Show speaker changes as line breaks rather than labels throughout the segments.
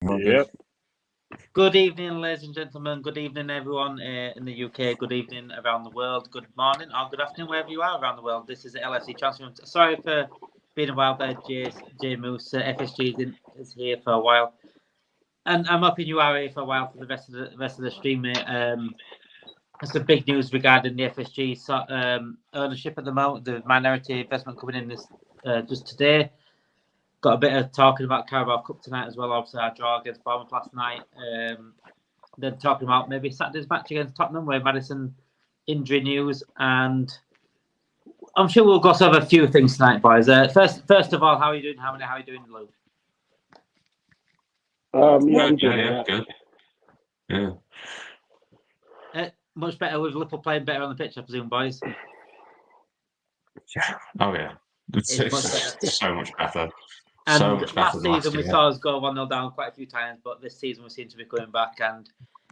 Yep.
Good evening, ladies and gentlemen. Good evening, everyone in the UK. Good evening around the world. Good morning or good afternoon, wherever you are around the world. This is the LFC Transfer. Sorry for being a while there, J Moose. FSG is here for a while, and I'm hoping you are here for a while for the rest of the stream. There's some big news regarding the FSG ownership at the moment. The minority investment coming in this just today. Got a bit of talking about Carabao Cup tonight as well. Obviously, our draw against Bournemouth last night. Then talking about maybe Saturday's match against Tottenham, where Maddison injury news, and I'm sure we'll gloss over a few things tonight, boys. First of all, how are you doing? How are you doing, Lou?
Yeah, I'm doing
yeah, good. Yeah.
Much better with Liverpool playing better on the pitch, I presume, boys.
Yeah. Oh yeah. It's so much better.
And
so much better
last season we saw us go 1-0 down quite a few times, but this season we seem to be coming back. And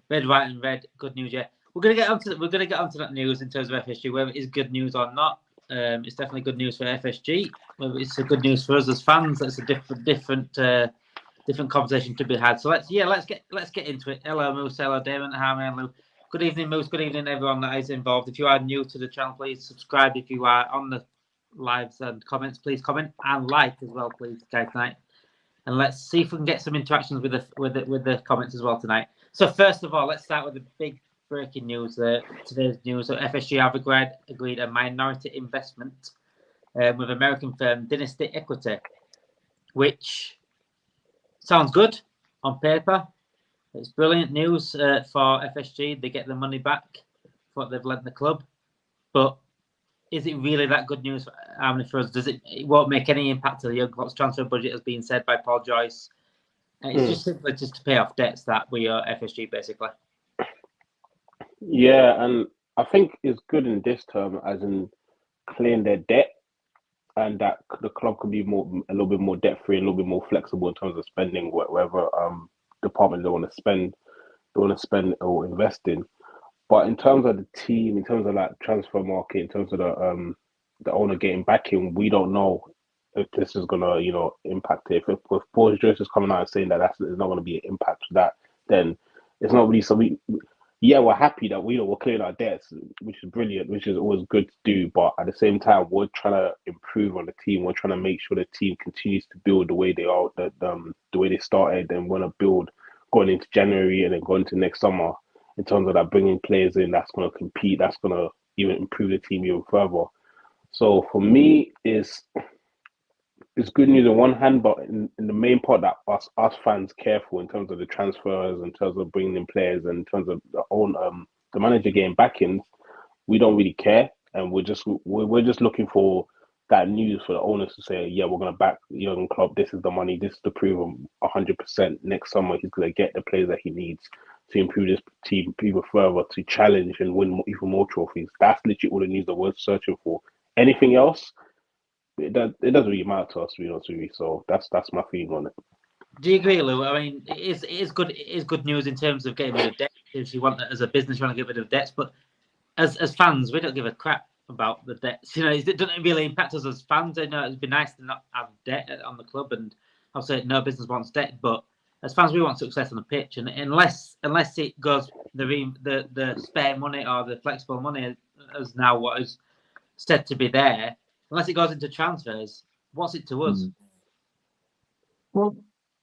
red, white, and red. Good news, yeah. We're gonna get onto that news in terms of FSG, whether it is good news or not. It's definitely good news for FSG. Whether it's a good news for us as fans, that's a different conversation to be had. So let's get into it. Hello, Moose. Hello, Damon. How Lou? Good evening, Moose. Good evening, everyone that is involved. If you are new to the channel, please subscribe. If you are on the lives and comments, please comment and like as well, please, guys, tonight. And let's see if we can get some interactions with the comments as well tonight. So first of all, let's start with the big breaking news. Today's news: so FSG have agreed a minority investment with American firm Dynasty Equity, which sounds good on paper. It's brilliant news for FSG. They get the money back for what they've lent the club, but is it really that good news for us? It won't make any impact to the young club's transfer budget, as being said by Paul Joyce. And it's just simply just to pay off debts that we owe FSG, basically.
Yeah, and I think it's good in this term, as in clearing their debt, and that the club could be a little bit more debt free, a little bit more flexible in terms of spending whatever department they want to spend or invest in. But in terms of the team, in terms of like transfer market, in terms of the owner getting back in, we don't know if this is gonna impact it. If Paul Joyce is coming out and saying that there's not gonna be an impact to that, then it's not really. So we're happy that we're clearing our debts, which is brilliant, which is always good to do. But at the same time, we're trying to improve on the team. We're trying to make sure the team continues to build the way they are, the way they started, and want to build going into January and then going into next summer. In terms of that, bringing players in that's going to compete, that's going to even improve the team even further. So for me, it's good news on one hand, but in the main part that us fans care for in terms of the transfers, in terms of bringing in players, and in terms of the manager getting back in, we don't really care, and we're just looking for that news for the owners to say, yeah, we're going to back the young club. This is the money. This is to prove him 100%. Next summer, he's going to get the players that he needs to improve this team even further, to challenge and win even more trophies. That's literally all the news that we're searching for. Anything else, it doesn't really matter to us, to be honest with you. So that's my feeling on it.
Do you agree, Lou? I mean, it is good news in terms of getting rid of debt. If you want, as a business, you want to get rid of debts, but as fans, we don't give a crap about the debts. It doesn't really impact us as fans. I know it'd be nice to not have debt on the club, and I'll say no business wants debt, but as fans, we want success on the pitch, and unless it goes the spare money or the flexible money as now what is said to be there, unless it goes into transfers, what's it to us?
Well,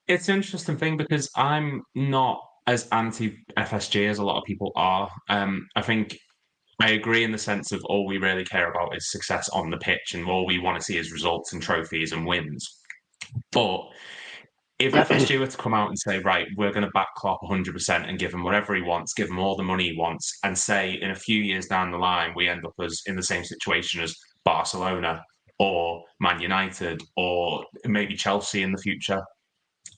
it's an interesting thing because I'm not as anti FSG as a lot of people are. I think I agree in the sense of all we really care about is success on the pitch, and all we want to see is results and trophies and wins. But if FSG were to come out and say, right, we're going to back Klopp 100% and give him whatever he wants, give him all the money he wants, and say in a few years down the line, we end up as in the same situation as Barcelona or Man United or maybe Chelsea in the future.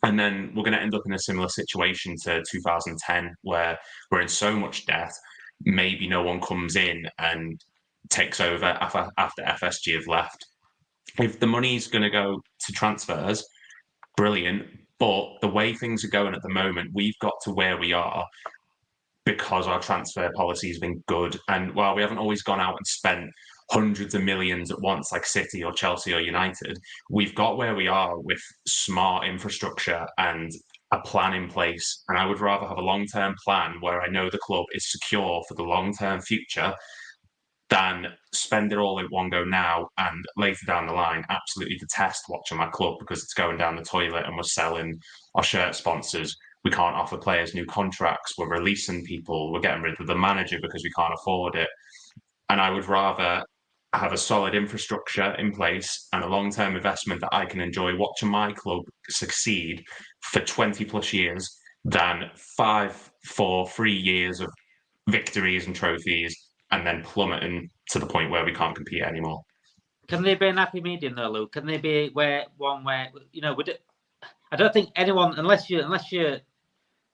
And then we're going to end up in a similar situation to 2010, where we're in so much debt, maybe no one comes in and takes over after FSG have left. If the money's going to go to transfers, brilliant. But the way things are going at the moment, we've got to where we are because our transfer policy has been good. And while we haven't always gone out and spent hundreds of millions at once, like City or Chelsea or United, we've got where we are with smart infrastructure and a plan in place. And I would rather have a long-term plan where I know the club is secure for the long-term future than spend it all in one go now and later down the line absolutely detest watching my club because it's going down the toilet and we're selling our shirt sponsors. We can't offer players new contracts. We're releasing people. We're getting rid of the manager because we can't afford it. And I would rather have a solid infrastructure in place and a long-term investment that I can enjoy watching my club succeed for 20 plus years than 5, 4, 3 years of victories and trophies and then plummeting to the point where we can't compete anymore.
Can there be an happy medium though, Luke? Can there be where I don't think anyone, unless you're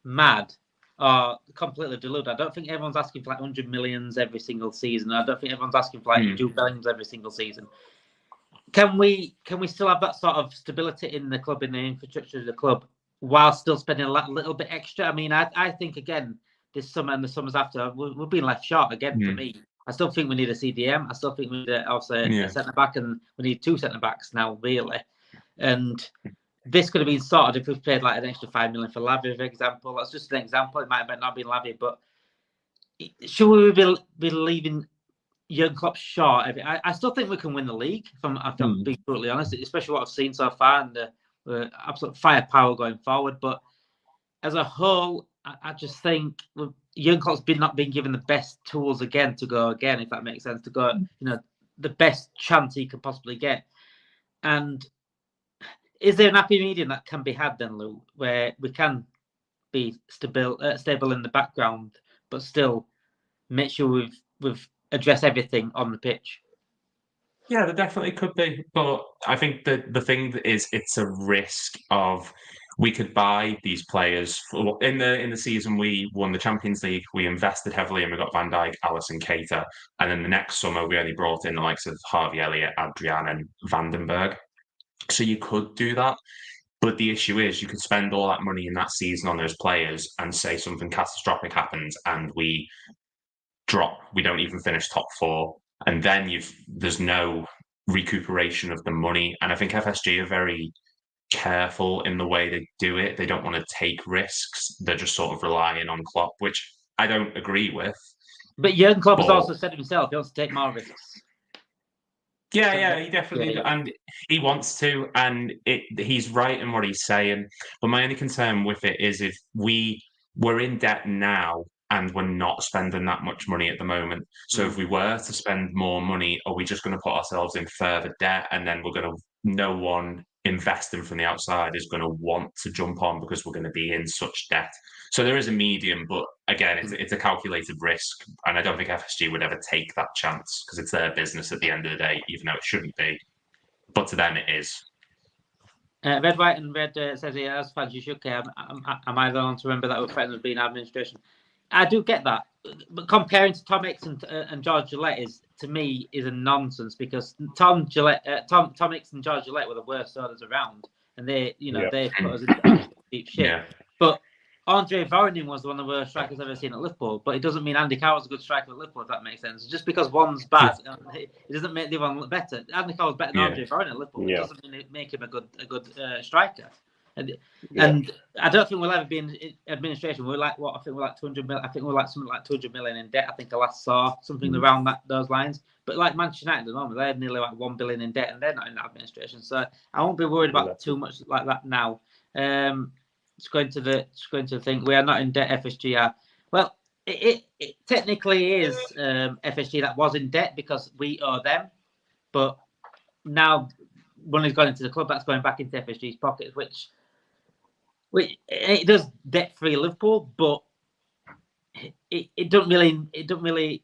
mad or completely deluded, I don't think everyone's asking for like 100 millions every single season. I don't think everyone's asking for like Jude Bellingham every single season. Can we still have that sort of stability in the club, in the infrastructure of the club, while still spending a little bit extra? I mean, I think again this summer and the summers after, we're being left short again for me. I still think we need a CDM. I still think we need also a centre back, and we need 2 centre backs now, really. And this could have been sorted if we played like an extra 5 million for Lavia, for example. That's just an example. It might have not been Lavia, but should we be leaving Jurgen Klopp short? I still think we can win the league, if I'm being brutally honest, especially what I've seen so far and the absolute firepower going forward. But as a whole, I just think Jurgen Klopp's not been given the best tools again to go again, if that makes sense, to go, the best chance he could possibly get. And is there an happy medium that can be had then, Lou, where we can be stable in the background, but still make sure we've addressed everything on the pitch?
Yeah, there definitely could be, but I think the thing is, it's a risk of we could buy these players in the season we won the Champions League. We invested heavily and we got Van Dijk, Alisson, Keita, and then the next summer we only brought in the likes of Harvey Elliott, Adrian, and Vandenberg. So you could do that, but the issue is you could spend all that money in that season on those players and say something catastrophic happens and we drop. We don't even finish top 4. And then there's no recuperation of the money. And I think FSG are very careful in the way they do it. They don't want to take risks. They're just sort of relying on Klopp, which I don't agree with.
But Jurgen Klopp has also said himself he wants to take more risks.
Yeah, he definitely, and he wants to, and he's right in what he's saying. But my only concern with it is if we're in debt now, and we're not spending that much money at the moment. So if we were to spend more money, are we just going to put ourselves in further debt? And then no one investing from the outside is going to want to jump on because we're going to be in such debt. So there is a medium, but again, it's a calculated risk. And I don't think FSG would ever take that chance because it's their business at the end of the day, even though it shouldn't be. But to them, it is.
Red, White and Red says here, as fans, you should care. Am I the one to remember that we're threatened with being administration? I do get that, but comparing to Tom Hicks and George Gillette to me is a nonsense because Tom Hicks and George Gillette were the worst owners around, and they put us in deep shit. Yeah. But Andre Voronin was one of the worst strikers I've ever seen at Liverpool, but it doesn't mean Andy Carroll's a good striker at Liverpool, if that makes sense. Just because one's bad, it doesn't make the other one look better. Andy Carroll's better than Andre Voronin at Liverpool. It doesn't make him a good striker. And I don't think we'll ever be in administration. We're like I think we're like 200 million. I think we're like something like 200 million in debt. I think I last saw something around those lines. But like Manchester United at the moment, they're nearly like 1 billion in debt, and they're not in administration. So I won't be worried about too much like that now. It's going to the thing. We are not in debt. FSG are. Well, it technically is FSG that was in debt because we owe them, but now money's gone into the club. That's going back into FSG's pockets, which it does debt-free Liverpool, but it don't really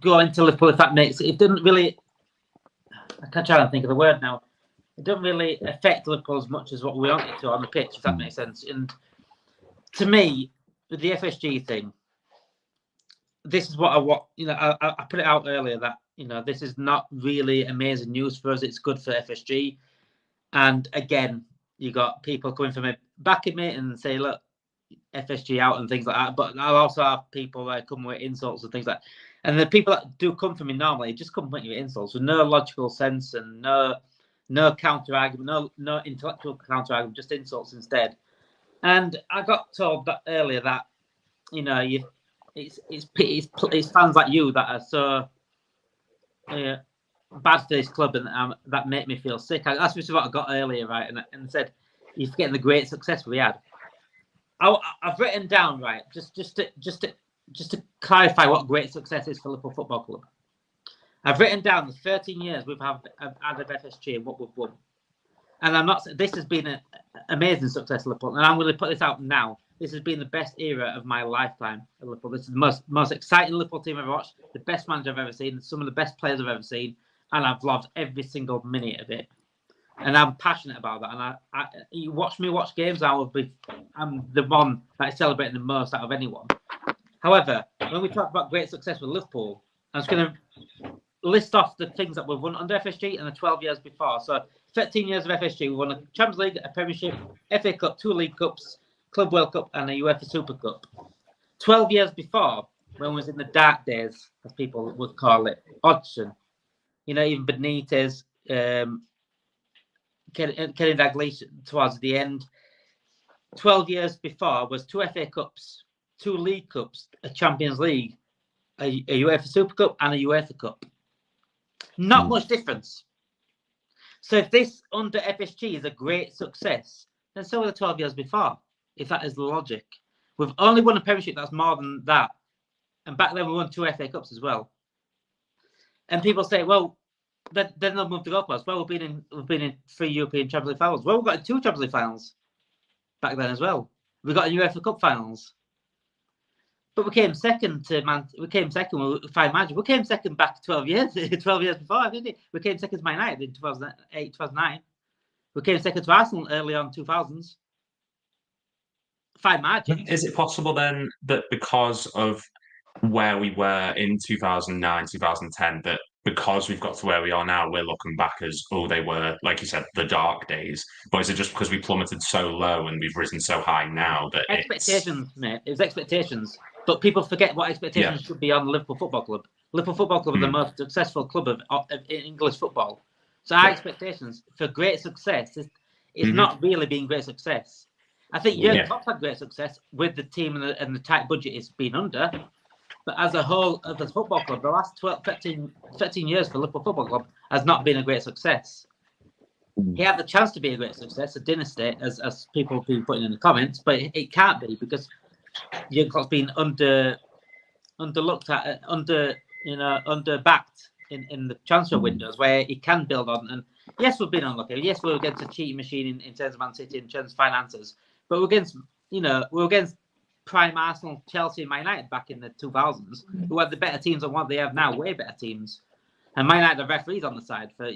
go into Liverpool, if that makes it. It doesn't really. I can't try and think of the word now. It doesn't really affect Liverpool as much as what we want it to on the pitch, if that makes sense. And to me, with the FSG thing, this is what I want. I put it out earlier that this is not really amazing news for us. It's good for FSG, and again, you got people coming from me, backing me and say, look, FSG out and things like that. But I'll also have people that come with insults and things like that. And the people that do come from me normally just come with insults with no logical sense and no counter argument, no intellectual counter argument, just insults instead. And I got told that earlier that it's fans like you that are so bad for this club and that make me feel sick. That's just what I got earlier, right? And said you're forgetting the great success we had. I've written down, right, just to clarify what great success is for Liverpool Football Club. I've written down the 13 years we've had of FSG and what we've won. And I'm not. This has been an amazing success, Liverpool, and I'm going to put this out now. This has been the best era of my lifetime at Liverpool. This is the most exciting Liverpool team I've ever watched, the best manager I've ever seen, some of the best players I've ever seen, and I've loved every single minute of it. And I'm passionate about that. And you watch me watch games, I'm the one that is celebrating the most out of anyone. However, when we talk about great success with Liverpool, I'm just going to list off the things that we've won under FSG and the 12 years before. So 13 years of FSG, we won a Champions League, a Premiership, FA Cup, 2 League Cups, Club World Cup, and a UEFA Super Cup. 12 years before, when we was in the dark days, as people would call it, Hodgson, even Benitez, Kenny Dalglish towards the end. 12 years before was 2 FA Cups, 2 League Cups, a Champions League, a UEFA Super Cup, and a UEFA Cup. Not much difference. So if this under FSG is a great success, then so were the 12 years before, if that is the logic. We've only won a Premiership that's more than that. And back then we won 2 FA Cups as well. And people say, well, then they'll move the goalposts. Well, we've been in 3 European Champions League finals. Well, we've got 2 Champions League finals back then as well. We got a UEFA Cup finals. But we came second with 5 matches. We came second back 12 years before, didn't we? We came second to Man United in 2008, 2009. We came second to Arsenal early on 2000s. 5 matches.
Is it possible then that because of where we were in 2009, 2010, that because we've got to where we are now, we're looking back as, they were, like you said, the dark days? But is it just because we plummeted so low and we've risen so high now that
expectations, mate? It was expectations. But people forget what expectations should be on the Liverpool Football Club. Liverpool Football Club are the most successful club of English football. So our expectations for great success is not really being great success. I think Jurgen Klopp had great success with the team and the tight budget it's been under. But as a whole, of the football club, the last 13 years for Liverpool Football Club has not been a great success. He had the chance to be a great success, a dynasty, as people have been putting in the comments, but it can't be because Jurgen Klopp's been underlooked at, underbacked in the transfer windows where he can build on. And yes, we've been unlucky. Yes, we're against a cheating machine in terms of Man City, in terms of finances. But we're against prime Arsenal, Chelsea, and Man United back in the 2000s, who had the better teams than what they have now, way better teams. And Man United have referees on the side for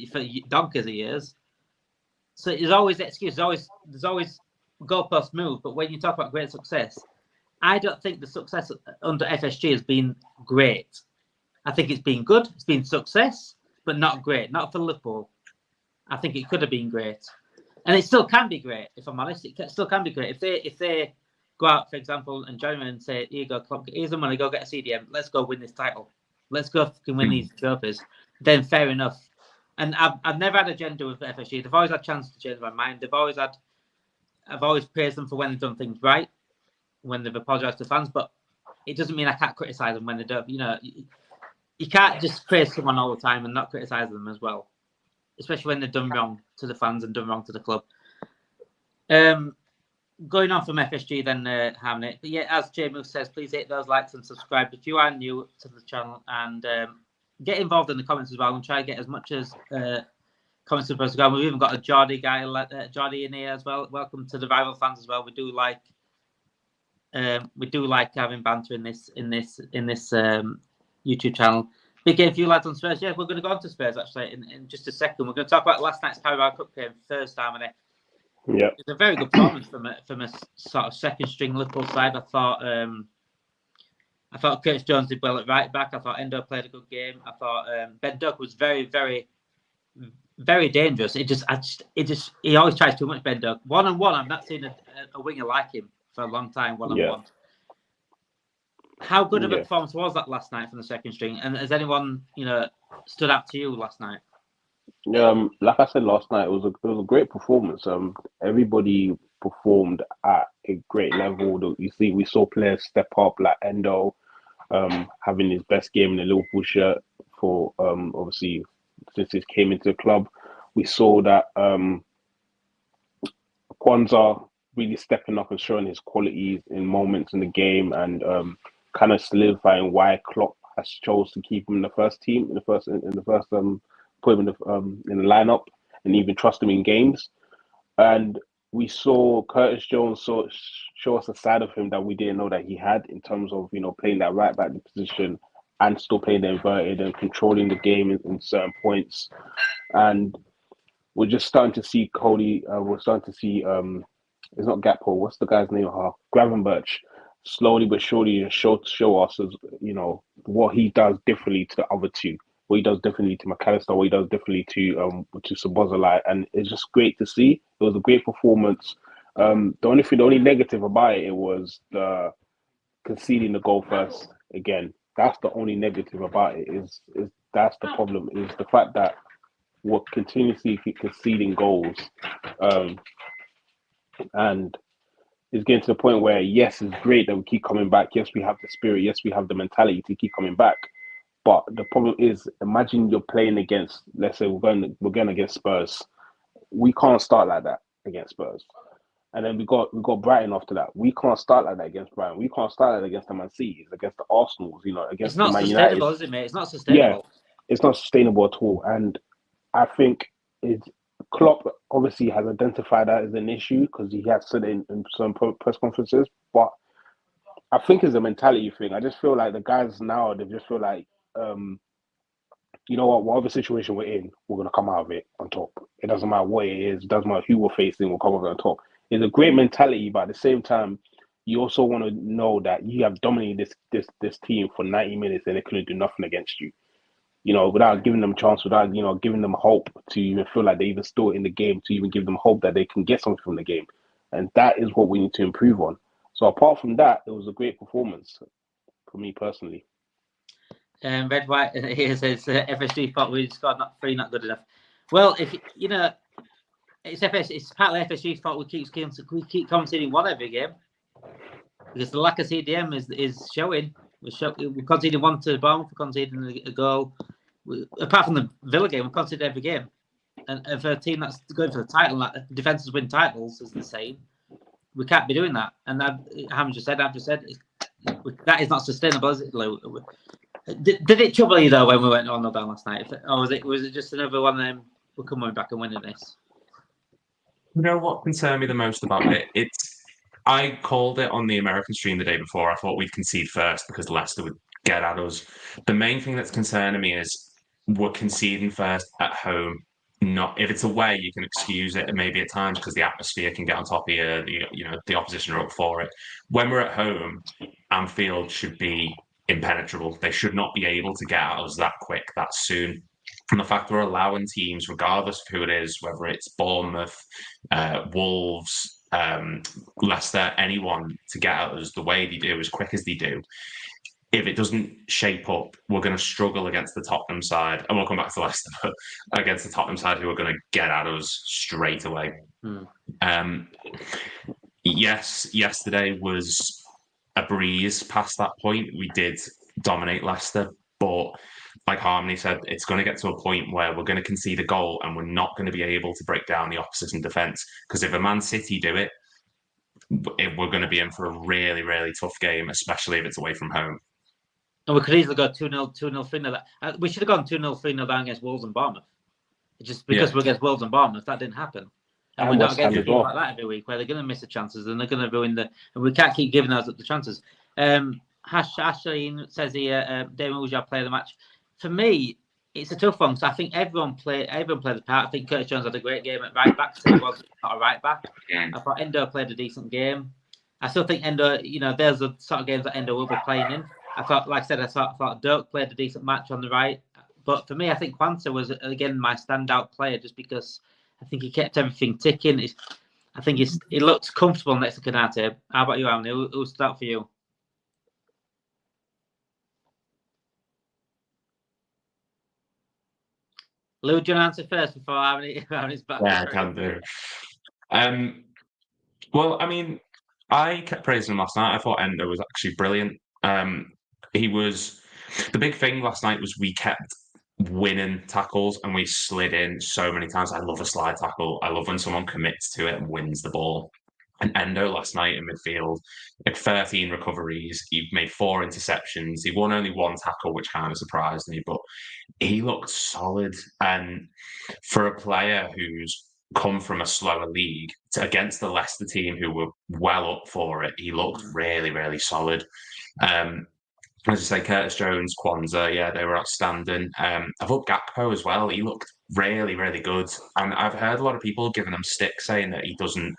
donkeys of years. So there's always excuse. There's always goalposts move. But when you talk about great success, I don't think the success under FSG has been great. I think it's been good. It's been success, but not great. Not for Liverpool. I think it could have been great. And it still can be great, if I'm honest. It still can be great. If they go out, for example, and join me and say, here you go, Klopp, here's the money, go get a CDM. Let's go win this title. Let's go fucking win these trophies. Then fair enough. And I've never had an agenda with FSG. They've always had a chance to change my mind. I've always praised them for when they've done things right, when they've apologised to fans, but it doesn't mean I can't criticise them when they don't. You can't just praise someone all the time and not criticise them as well, especially when they've done wrong to the fans and done wrong to the club. Going on from FSG then, Hamnet. But yeah, as Jamie says, please hit those likes and subscribe if you are new to the channel, and get involved in the comments as well and try to get as much as comments as possible. We've even got a Geordie guy, Geordie in here as well. Welcome to the rival fans as well. We do like having banter in this YouTube channel. Big game for you lads on Spurs. Yeah, we're going to go on to Spurs actually in just a second. We're going to talk about last night's Carabao Cup game, first time in it.
Yeah,
It's a very good performance from a sort of second string Liverpool side. I thought Curtis Jones did well at right back. I thought Endo played a good game. I thought Ben Doak was very, very, very dangerous. He always tries too much. Ben Doak 1-on-1. I've not seen a winger like him for a long time. 1-on-1. Yeah. How good of a performance was that last night from the second string? And has anyone stood out to you last night?
Like I said last night, it was a great performance. Everybody performed at a great level. We saw players step up like Endo, having his best game in the Liverpool shirt for obviously since he came into the club. We saw that Kwanzaa really stepping up and showing his qualities in moments in the game and kind of solidifying why Klopp has chose to keep him in the first team in the first put him in the lineup and even trust him in games. And we saw Curtis Jones show us a side of him that we didn't know that he had in terms of playing that right back position and still playing the inverted and controlling the game in certain points. And we're just starting to see Cody. We're starting to see it's not Gakpo. What's the guy's name? Gravenberch. Slowly but surely show us as what he does differently to the other two. What he does differently to McAllister. What he does differently to Szoboszlai, and it's just great to see. It was a great performance. The only negative about it was the conceding the goal first again. That's the only negative about it. Is that's the problem? Is the fact that we're continuously conceding goals, and it's getting to the point where yes, it's great that we keep coming back. Yes, we have the spirit. Yes, we have the mentality to keep coming back. But the problem is, imagine you're playing against, let's say we're going against Spurs. We can't start like that against Spurs. And then we got Brighton after that. We can't start like that against Brighton. We can't start like that against the Man Cities, against the Arsenals,
It's
against the
not
Man
sustainable,
United.
is it, mate? It's not
Yeah,
sustainable.
it's not sustainable at all. And I think Klopp obviously has identified that as an issue because he has said it in some press conferences. But I think it's a mentality thing. I just feel like the guys now, they just feel like, you know what, whatever situation we're in, we're going to come out of it on top. It doesn't matter what it is, it doesn't matter who we're facing, we'll come out of it on top. It's a great mentality, but at the same time, you also want to know that you have dominated this team for 90 minutes and they couldn't do nothing against you. Without giving them a chance, without, giving them hope to even feel like they even still in the game, to even give them hope that they can get something from the game. And that is what we need to improve on. So apart from that, it was a great performance for me personally.
Red White here says FSG thought we scored not good enough. Well, if it's partly FSG's fault we keep conceding one every game because the lack of CDM is showing. We're conceding one to Bournemouth, we're conceding a goal. Apart from the Villa game, we conceded every game. And for a team that's going for the title, like defenses win titles, as the saying, we can't be doing that. And I've just said, that is not sustainable, is it, Lou? Did it trouble you though when we went 1-0 down last night, or was it just another one of them? We're coming back and winning this.
You know what concerned me the most about it? I called it on the American stream the day before. I thought we'd concede first because Leicester would get at us. The main thing that's concerning me is we're conceding first at home. Not if it's away, you can excuse it, and maybe at times because the atmosphere can get on top of you. The opposition are up for it. When we're at home, Anfield should be impenetrable. They should not be able to get at us that quick, that soon. And the fact we're allowing teams, regardless of who it is, whether it's Bournemouth, Wolves, Leicester, anyone, to get at us the way they do, as quick as they do, if it doesn't shape up, we're going to struggle against the Tottenham side. And we'll come back to Leicester, but against the Tottenham side, who are going to get at us straight away. Yes, yesterday was a breeze past that point. We did dominate Leicester, but like Harmony said, it's going to get to a point where we're going to concede a goal and we're not going to be able to break down the opposition defence. Because if a Man City do it, we're going to be in for a really, really tough game, especially if it's away from home.
And we could easily go 2-0, 3-0. We should have gone 2-0, 3-0 down against Wolves and Bournemouth. Just because we're against Wolves and Bournemouth, that didn't happen. And we're not against a team like that every week, where they're going to miss the chances and they're going to ruin and we can't keep giving us up the chances. Ashley says here, Damon Ujah play the match. For me, it's a tough one. So I think everyone played the part. I think Curtis Jones had a great game at right back. So he was not a right back. I thought Endo played a decent game. I still think Endo, there's the sort of games that Endo will be playing in. I thought, like I said, I thought Doak played a decent match on the right. But for me, I think Kwanzaa was, again, my standout player just because I think he kept everything ticking. I think he looked comfortable next to Konate. How about you, Amni? Who'll start for you? Lou, do you want to answer first before having his back?
Yeah, I can do. Well, I mean, I kept praising him last night. I thought Endo was actually brilliant. He was the big thing last night was we kept winning tackles and we slid in so many times. I love a slide tackle. I love when someone commits to it and wins the ball. And Endo last night in midfield, had 13 recoveries. He made 4 interceptions. He won only 1 tackle, which kind of surprised me, but he looked solid. And for a player who's come from a slower league against the Leicester team, who were well up for it, he looked really, really solid. As I say, Curtis Jones, Kwanzaa, yeah, they were outstanding. I thought Gakpo as well. He looked really, really good. And I've heard a lot of people giving him stick, saying that he doesn't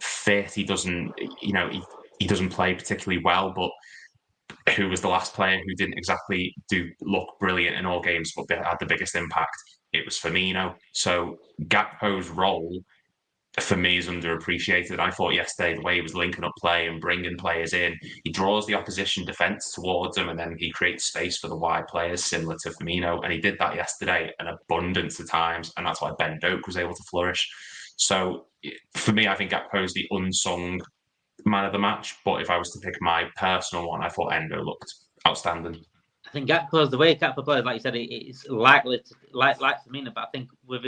fit. He doesn't, he doesn't play particularly well. But who was the last player who didn't exactly look brilliant in all games, but had the biggest impact? It was Firmino. So Gakpo's role for me is underappreciated. I thought yesterday the way he was linking up play and bringing players in, he draws the opposition defence towards him and then he creates space for the wide players similar to Firmino. And he did that yesterday an abundance of times. And that's why Ben Doak was able to flourish. So for me, I think Gakpo is the unsung man of the match. But if I was to pick my personal one, I thought Endo looked outstanding.
I think Gakpo's the way Gakpo plays, like you said, it's likely to like Firmino, but I think with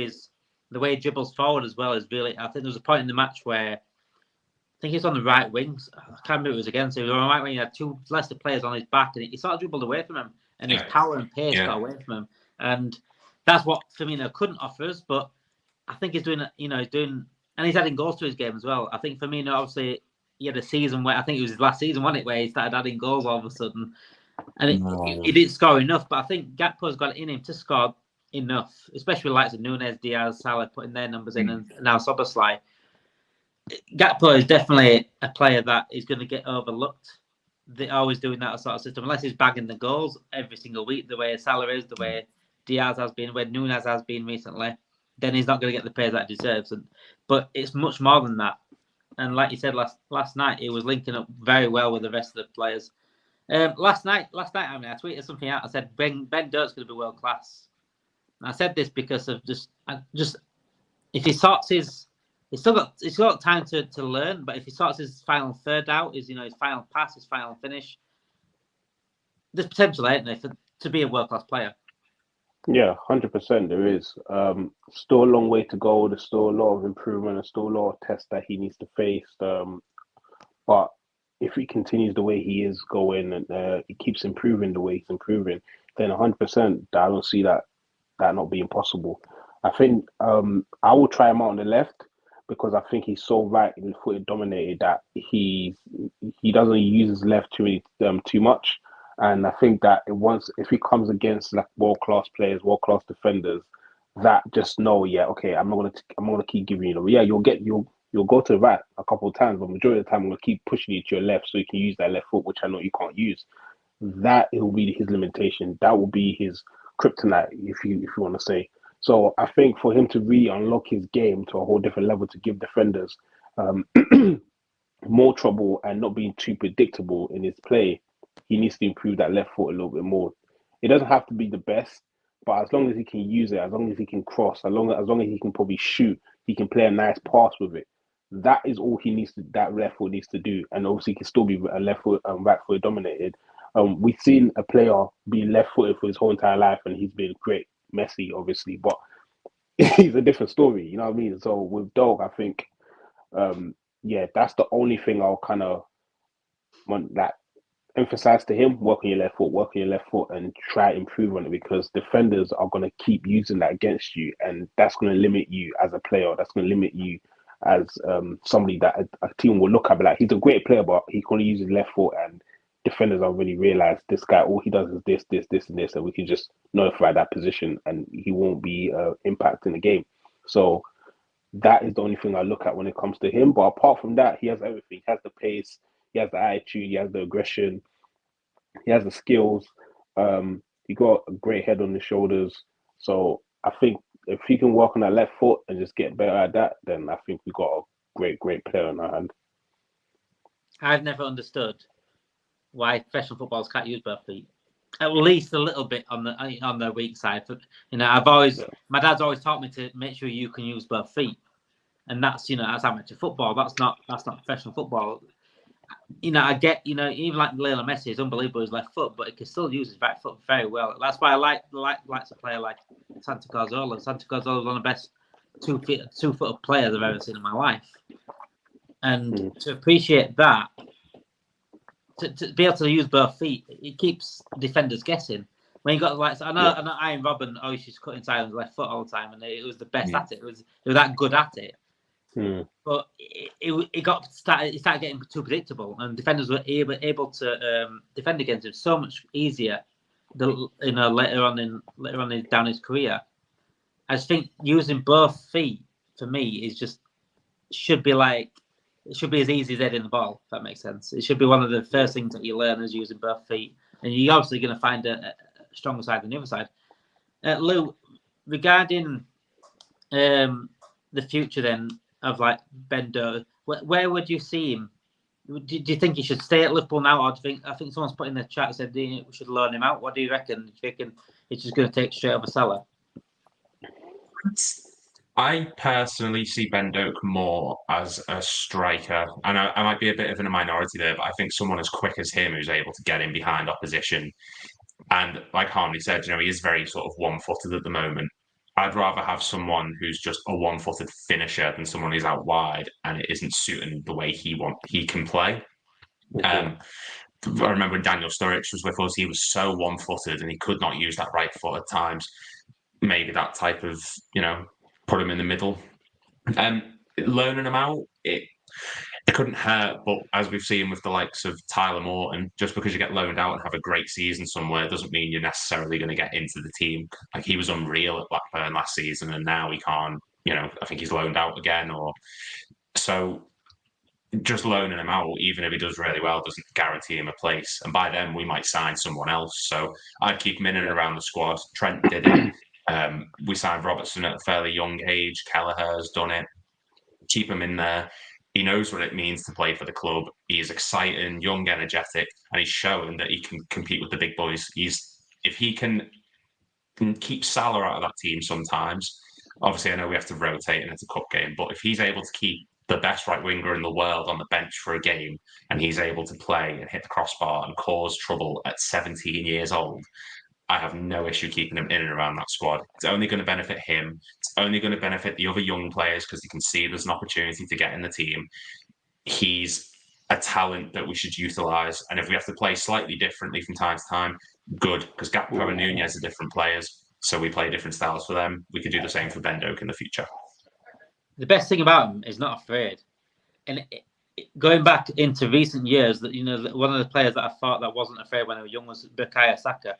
the way he dribbles forward as well is really. I think there was a point in the match where I think he's on the right wings. I can't remember who it was against. He was on the right wing. He had 2 Leicester players on his back, and he sort of dribbled away from him, and his power and pace got away from him, and that's what Firmino couldn't offer us. But I think he's doing, and he's adding goals to his game as well. I think Firmino obviously he had a season where I think it was his last season, wasn't it, where he started adding goals all of a sudden. And he didn't score enough, but I think Gakpo's got it in him to score enough, especially with the likes of Núñez, Diaz, Salah putting their numbers in, and now Szoboszlai. Gakpo is definitely a player that is going to get overlooked. They're always doing that sort of system, unless he's bagging the goals every single week, the way Salah is, the way Diaz has been, the way Núñez has been recently, then he's not going to get the praise that he deserves. But it's much more than that. And like you said last night, he was linking up very well with the rest of the players. Last night, I tweeted something out. I said Ben Doak's going to be world class. And I said this because of just if he sorts he's got time to learn. But if he sorts his final third out, his final pass, his final finish, there's potential, isn't there, to be a world class player.
Yeah, 100% there is. Still a long way to go. There's still a lot of improvement. There's still a lot of tests that he needs to face. But if he continues the way he is going and he keeps improving the way he's improving, then 100%, I don't see that not being possible. I think I will try him out on the left because I think he's so right-footed dominated that he doesn't use his left too much. And I think that if he comes against like world-class players, world-class defenders, that just know, okay, I'm gonna keep giving you you'll go to the right a couple of times, but majority of the time I'm gonna keep pushing you to your left so you can use that left foot, which I know you can't use. That will be his limitation. That will be his kryptonite, if you want to say. So I think for him to really unlock his game to a whole different level, to give defenders more trouble and not being too predictable in his play, he needs to improve that left foot a little bit more. It doesn't have to be the best, but as long as he can use it, as long as he can cross, as long as he can probably shoot, he can play a nice pass with it. That is all that left foot needs to do. And obviously he can still be a left foot and right foot dominated. We've seen a player be left footed for his whole entire life and he's been great. Messi, obviously, but he's a different story, you know what I mean? So with Doak, I think, that's the only thing I'll kind of want that emphasize to him: work on your left foot, and try to improve on it, because defenders are going to keep using that against you, and that's going to limit you as a player. That's going to limit you as somebody that a team will look at, but like, he's a great player, but he can only use his left foot, and defenders already realize this guy, all he does is this, and this, and we can just nullify that position, and he won't be impacting the game. So that is the only thing I look at when it comes to him. But apart from that, he has everything. He has the pace, he has the attitude, he has the aggression, he has the skills. He got a great head on his shoulders. So I think if he can work on that left foot and just get better at that, then I think we got a great player in our hand.
I've never understood why professional footballers can't use both feet. at least a little bit on the weak side. You know, my dad's always taught me to make sure you can use both feet, and that's that's amateur football. That's not professional football. You know, I get even like Lionel Messi is unbelievable his left foot, but he can still use his right foot very well. That's why I like a player like Santi Cazorla. Santi Cazorla is one of the best 2-foot players I've ever seen in my life, and to appreciate that. To be able to use both feet, it keeps defenders guessing. When you got I know Ian Robben always used to cut inside on his left foot all the time, and it was the best at it. It was that good at it. But it started getting too predictable, and defenders were able to defend against him so much easier. Later on down his career, I just think using both feet for me should be as easy as heading the ball, if that makes sense. It should be one of the first things that you learn is using both feet. And you're obviously going to find a stronger side than the other side. Lou, regarding the future then of like Ben Doak, where would you see him? Do you think he should stay at Liverpool now, or do you think? I think someone's put in the chat said we should loan him out. What do you reckon? Do you reckon it's just going to take straight over Salah?
I personally see Ben Doak more as a striker, and I might be a bit of in a minority there, but I think someone as quick as him who's able to get in behind opposition, and like Harmony said, he is very sort of one-footed at the moment. I'd rather have someone who's just a one-footed finisher than someone who's out wide and it isn't suiting the way he can play. I remember when Daniel Sturridge was with us, he was so one-footed and he could not use that right foot at times. Maybe that type of, put him in the middle. Loaning him out, it couldn't hurt, but as we've seen with the likes of Tyler Morton, just because you get loaned out and have a great season somewhere doesn't mean you're necessarily going to get into the team. Like he was unreal at Blackburn last season, and now he can't. I think he's loaned out again, so just loaning him out, even if he does really well, doesn't guarantee him a place. And by then, we might sign someone else. So I'd keep him in and around the squad. Trent did it. We signed Robertson at a fairly young age. Kelleher's done it. Keep him in there. He knows what it means to play for the club. He is exciting, young, energetic, and he's shown that he can compete with the big boys. If he can keep Salah out of that team sometimes, obviously I know we have to rotate and it's a cup game, but if he's able to keep the best right winger in the world on the bench for a game and he's able to play and hit the crossbar and cause trouble at 17 years old, I have no issue keeping him in and around that squad. It's only going to benefit him. It's only going to benefit the other young players because you can see there's an opportunity to get in the team. He's a talent that we should utilise. And if we have to play slightly differently from time to time, good, because Gakpo and Nunez are different players. So we play different styles for them. We could do the same for Ben Doak in the future. The
best thing about him is not afraid. And going back into recent years, that one of the players that I thought that wasn't afraid when I was young was Bukayo Saka.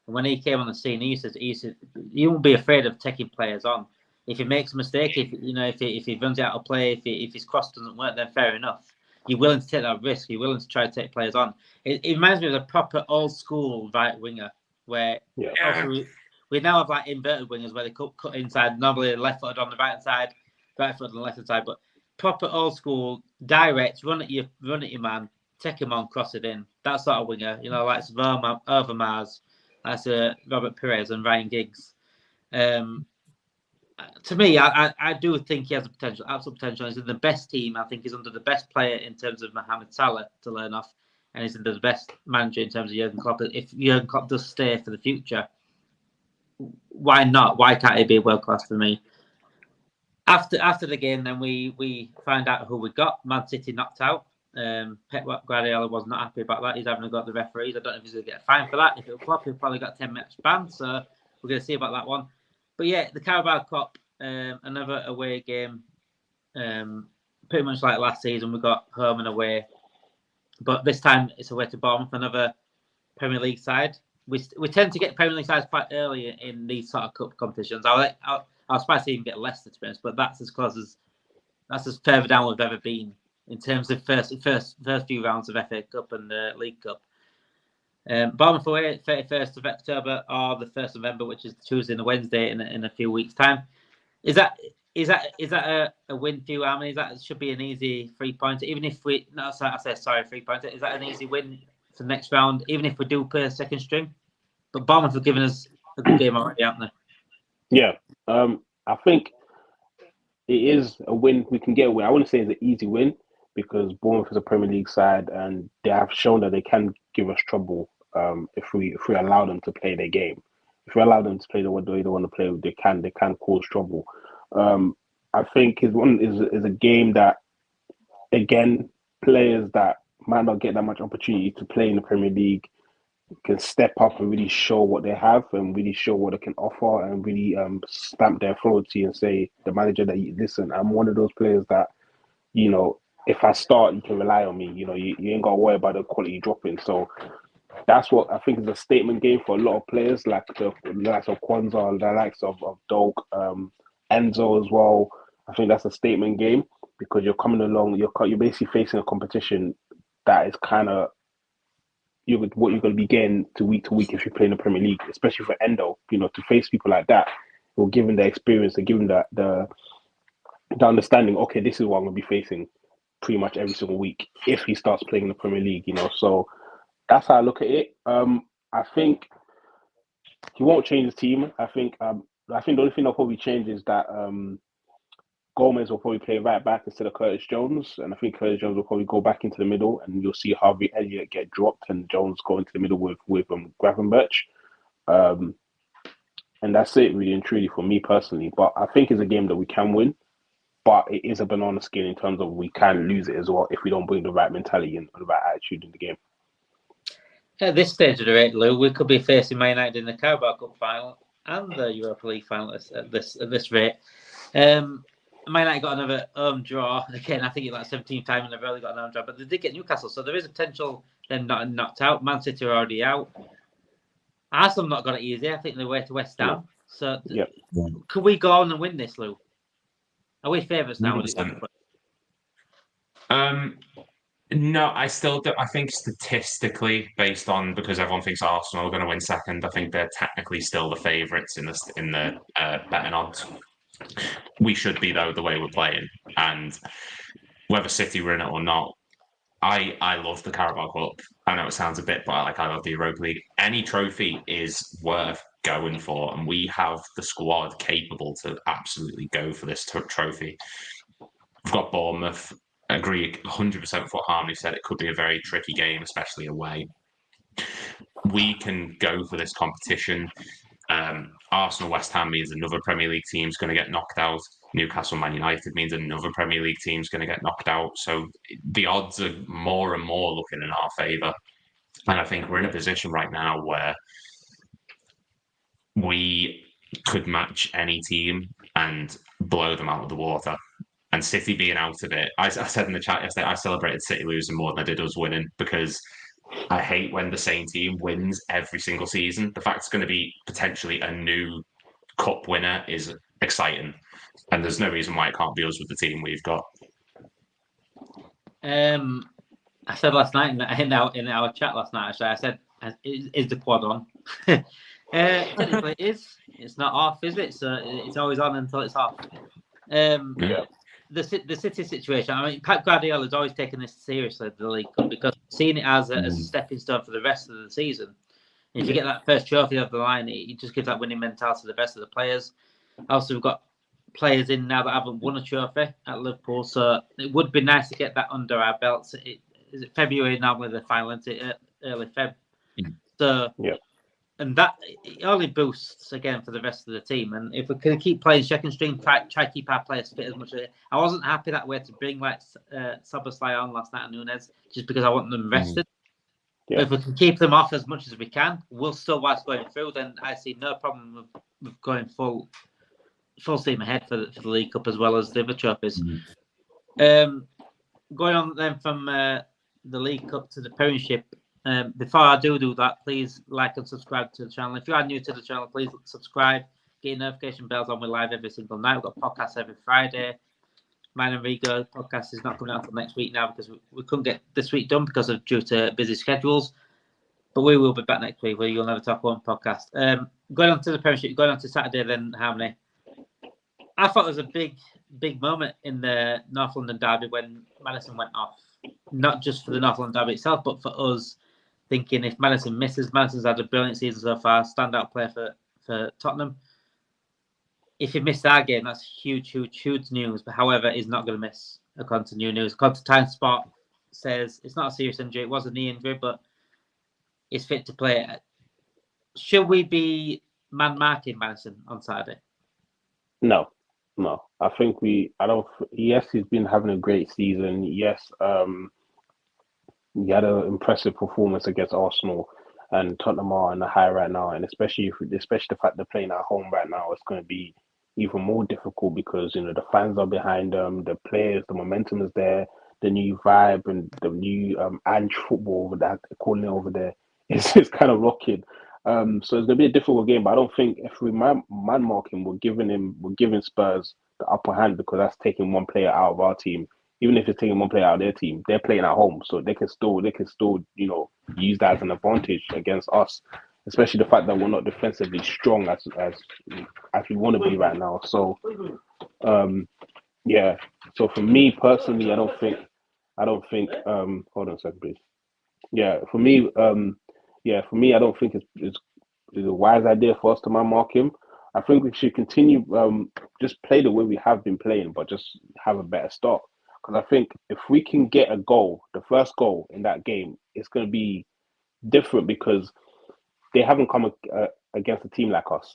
And when he came on the scene, he said you won't be afraid of taking players on. If he makes a mistake, if he runs out of play, if his cross doesn't work, then fair enough. You're willing to take that risk. You're willing to try to take players on. It reminds me of a proper old school right winger where we now have like inverted wingers where they cut inside, normally left footed on the right hand side, right footed on the left hand side, but proper old school, direct, run at your man, take him on, cross it in. That sort of winger, like Overmars. That's Robert Perez and Ryan Giggs. To me, I do think he has a potential, absolute potential. He's in the best team. I think he's under the best player in terms of Mohamed Salah to learn off, and he's under the best manager in terms of Jurgen Klopp. If Jurgen Klopp does stay for the future, why not? Why can't he be world class for me? After the game, then we find out who we got. Man City knocked out. Pep Guardiola was not happy about that. He's having to go to the referees. I don't know if he's going to get a fine for that. If it was Klopp, he'll probably got a 10-match ban. So we're going to see about that one. But yeah, the Carabao Cup, another away game. Pretty much like last season, we got home and away. But this time it's away to Bournemouth, another Premier League side. We tend to get Premier League sides quite early in these sort of cup competitions. I was surprised to even get Leicester, to be honest, but that's as further down we've ever been in terms of first few rounds of FA Cup and League Cup. Bournemouth away, 31st of October or the 1st of November, which is Tuesday and a Wednesday in a few weeks' time. Is that a win for you, Harmony? That should be an easy 3-pointer. Even if 3-pointer. Is that an easy win for the next round? Even if we do play a second string? But Bournemouth have given us a good game already, haven't they?
Yeah. I think it is a win. We can get a win. I wouldn't say it's an easy win because Bournemouth is a Premier League side and they have shown that they can give us trouble if we allow them to play their game. If we allow them to play the way they want to play, they can cause trouble. I think is a game that, again, players that might not get that much opportunity to play in the Premier League can step up and really show what they have and really show what they can offer and really stamp their authority and say, the manager, that listen, I'm one of those players that, if I start, you can rely on me. You ain't got to worry about the quality dropping. So that's what I think is a statement game for a lot of players, like the likes of Kwanzaa, the likes of Doak, Enzo as well. I think that's a statement game because you're coming along, you're basically facing a competition that is kind of what you're going to be getting to week if you play in the Premier League, especially for Endo. To face people like that, will give him the experience and give him the understanding. Okay, this is what I'm going to be facing pretty much every single week if he starts playing in the Premier League. So that's how I look at it. I think he won't change his team. I think the only thing that'll probably change is that Gomez will probably play right back instead of Curtis Jones, and I think Curtis Jones will probably go back into the middle, and you'll see Harvey Elliott get dropped and Jones go into the middle with Gravenberch. And that's it, really and truly, for me personally. But I think it's a game that we can win, but it is a banana skin in terms of we can lose it as well if we don't bring the right mentality and the right attitude in the game.
At this stage of the rate, Lou, we could be facing Man United in the Carabao Cup final and the Europa League final at this rate. Man United got another home draw. Again, I think it's like 17th time in a row they got an home draw, but they did get Newcastle, so there is a potential them not knocked out. Man City are already out. Arsenal not got it easy. I think they're way to West Ham. So could we go on and win this, Lou? Are we favourites now?
No, I still do. I think statistically, because everyone thinks Arsenal are going to win second, I think they're technically still the favourites in the betting odds. We should be, though, the way we're playing, and whether City win it or not, I love the Carabao Cup. I know it sounds a bit, but I love the Europa League. Any trophy is worth going for, and we have the squad capable to absolutely go for this trophy. We've got Bournemouth. I agree 100% with what Harmony said. It could be a very tricky game, especially away. We can go for this competition. Arsenal, West Ham means another Premier League team's going to get knocked out. Newcastle, Man United means another Premier League team's going to get knocked out. So the odds are more and more looking in our favour. And I think we're in a position right now where we could match any team and blow them out of the water. And City being out of it, I said in the chat yesterday, I celebrated City losing more than I did us winning because I hate when the same team wins every single season. The fact it's going to be potentially a new cup winner is exciting. And there's no reason why it can't be us with the team we've got.
I said last night in our chat last night, actually, I said, is the quad on? Technically it is. It's not off, is it? So it's always on until it's off. The City situation, I mean, Pep Guardiola has always taken this seriously, the League Cup, because seeing it as a stepping stone for the rest of the season. If you get that first trophy over the line, it just gives that winning mentality to the rest of the players. Also, we've got players in now that haven't won a trophy at Liverpool, so it would be nice to get that under our belts. Is it February now with the final, early Feb? So, and that it only boosts again for the rest of the team. And if we can keep playing second string, try to keep our players fit as much as I wasn't happy that way to bring Szoboszlai on last night and Nunes just because I want them rested. But if we can keep them off as much as we can, we'll still whilst going through. Then I see no problem with going full steam ahead for the League Cup as well as the other trophies. Going on then from the League Cup to the Premiership. Before I do that, please like and subscribe to the channel. If you are new to the channel, please subscribe. Get your notification bells on. We're live every single night. We've got podcasts every Friday. Mine and Rigo podcast is not coming out until next week now because we couldn't get this week done due to busy schedules. But we will be back next week where you'll never talk one podcast. Going on to the Premiership, going on to Saturday then, Harmony. I thought it was a big moment in the North London derby when Maddison went off. Not just for the North London derby itself, but for us thinking if Maddison misses, Maddison's had a brilliant season so far, standout player for Tottenham. If he missed our game, that's huge news. But however, he's not going to miss, according to new news. According to Time Spot says it's not a serious injury. It was a knee injury, but he's fit to play. Should we be man-marking Maddison on Saturday?
No. I think yes, he's been having a great season. Yes, he had an impressive performance against Arsenal, and Tottenham are on the high right now. And especially the fact they're playing at home right now, it's going to be even more difficult because the fans are behind them, the players, the momentum is there, the new vibe and the new Ange football over that calling it over there. It's kind of rocking. So it's going to be a difficult game, but I don't think if we man mark him, we're giving Spurs the upper hand because that's taking one player out of our team. Even if it's taking one player out of their team, they're playing at home, so they can still use that as an advantage against us. Especially the fact that we're not defensively strong as we want to be right now. So, yeah. So for me personally, I don't think. Hold on a second, please. Yeah, for me, I don't think it's a wise idea for us to man mark him. I think we should continue just play the way we have been playing, but just have a better start. Because I think if we can get a goal, the first goal in that game, it's going to be different because they haven't come against a team like us.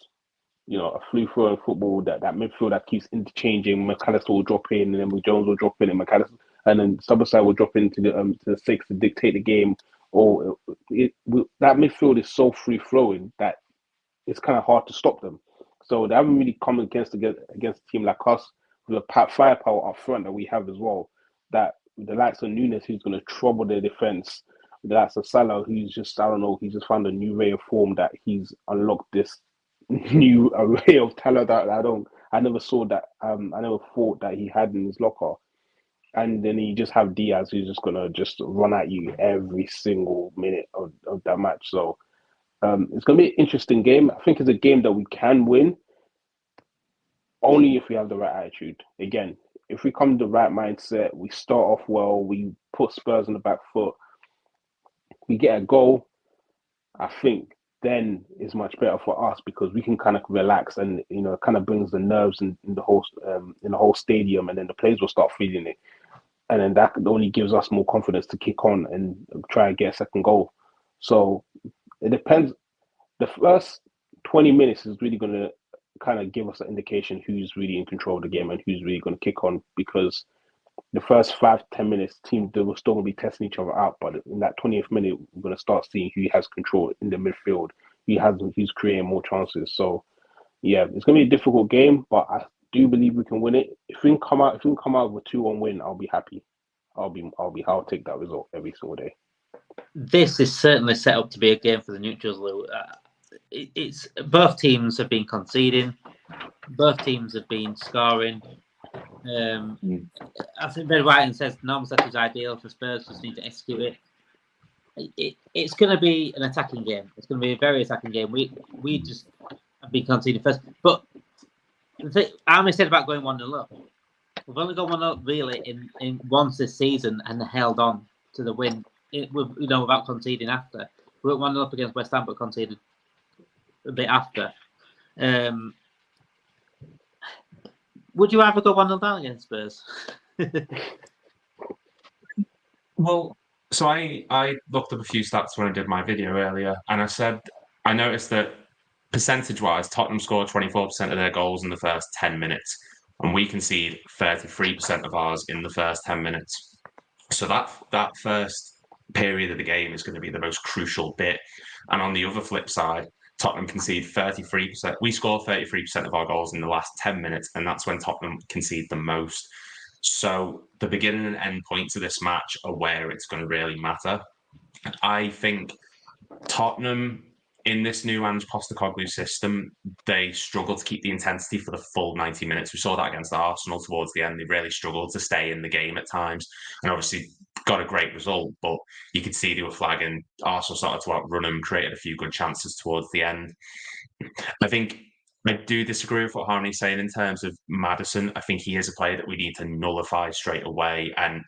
A free flowing football that midfield that keeps interchanging. McAllister will drop in, and then Jones will drop in, and McAllister, and then Szoboszlai will drop into the six to dictate the game. Or that midfield is so free flowing that it's kind of hard to stop them. So they haven't really come against a team like us with the firepower up front that we have as well. That the likes of Nunes, who's going to trouble their defense. The likes of Salah, who's just, I don't know, he's just found a new ray of form that he's unlocked this new array of talent that I never saw that, I never thought that he had in his locker. And then you just have Diaz, who's just going to just run at you every single minute of that match. So it's going to be an interesting game. I think it's a game that we can win only if we have the right attitude. Again, if we come to the right mindset, we start off well, we put Spurs on the back foot, we get a goal, I think then it's much better for us because we can kind of relax and it kind of brings the nerves in the whole stadium, and then the players will start feeling it, and then that only gives us more confidence to kick on and try and get a second goal. So it depends. The first 20 minutes is really going to kind of give us an indication who's really in control of the game and who's really going to kick on, because the first 5-10 minutes, teams they will still going to be testing each other out. But in that 20th minute, we're going to start seeing who has control in the midfield, who's creating more chances. So yeah, it's going to be a difficult game, but I do believe we can win it. If we can come out with a 2-1 win, I'll be happy. I'll take that result every single day.
This is certainly set up to be a game for the neutrals, Lou. It's both teams have been conceding, both teams have been scoring. I think Red White says normal set is ideal for Spurs, just need to execute it. It's going to be an attacking game. It's going to be a very attacking game. We just have been conceding first. But I said about going 1-0 up. We've only gone 1-0 up really in once this season and held on to the win. Without conceding after. We went 1-0 up against West Ham, but conceded a bit after. Would you ever go 1-0 down against Spurs?
Well, so I looked up a few stats when I did my video earlier, and I noticed that percentage-wise, Tottenham scored 24% of their goals in the first 10 minutes, and we concede 33% of ours in the first 10 minutes. So that first period of the game is going to be the most crucial bit. And on the other flip side, Tottenham concede 33%. We score 33% of our goals in the last 10 minutes, and that's when Tottenham concede the most. So the beginning and end points of this match are where it's going to really matter. I think Tottenham, in this new Ange Postecoglou system, they struggle to keep the intensity for the full 90 minutes. We saw that against Arsenal towards the end. They really struggled to stay in the game at times, and obviously got a great result, but you could see they were flagging. Arsenal started to outrun them, created a few good chances towards the end. I think I do disagree with what Harney's saying in terms of Maddison. I think he is a player that we need to nullify straight away. And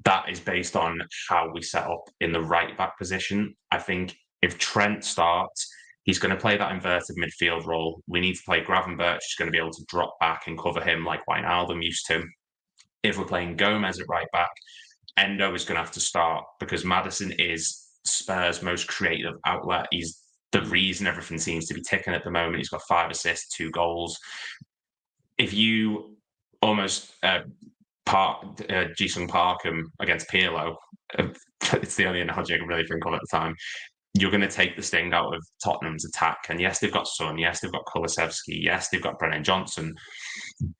that is based on how we set up in the right back position. I think if Trent starts, he's going to play that inverted midfield role. We need to play Gravenberch, who's going to be able to drop back and cover him like Wijnaldum used to. If we're playing Gomez at right back, Endo is going to have to start because Maddison is Spurs' most creative outlet. He's the reason everything seems to be ticking at the moment. He's got 5 assists, 2 goals. If you almost Jisung Parkham against Pirlo, it's the only analogy I can really think of at the time. You're going to take the sting out of Tottenham's attack. And yes, they've got Son. Yes, they've got Kulusevski. Yes, they've got Brennan Johnson.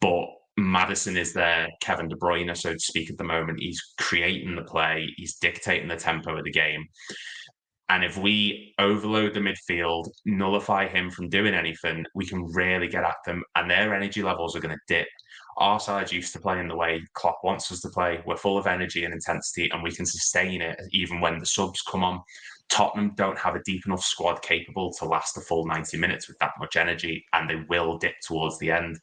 But Maddison is their Kevin De Bruyne, so to speak, at the moment. He's creating the play. He's dictating the tempo of the game. And if we overload the midfield, nullify him from doing anything, we can really get at them. And their energy levels are going to dip. Our side's used to playing the way Klopp wants us to play. We're full of energy and intensity, and we can sustain it even when the subs come on. Tottenham don't have a deep enough squad capable to last the full 90 minutes with that much energy, and they will dip towards the end.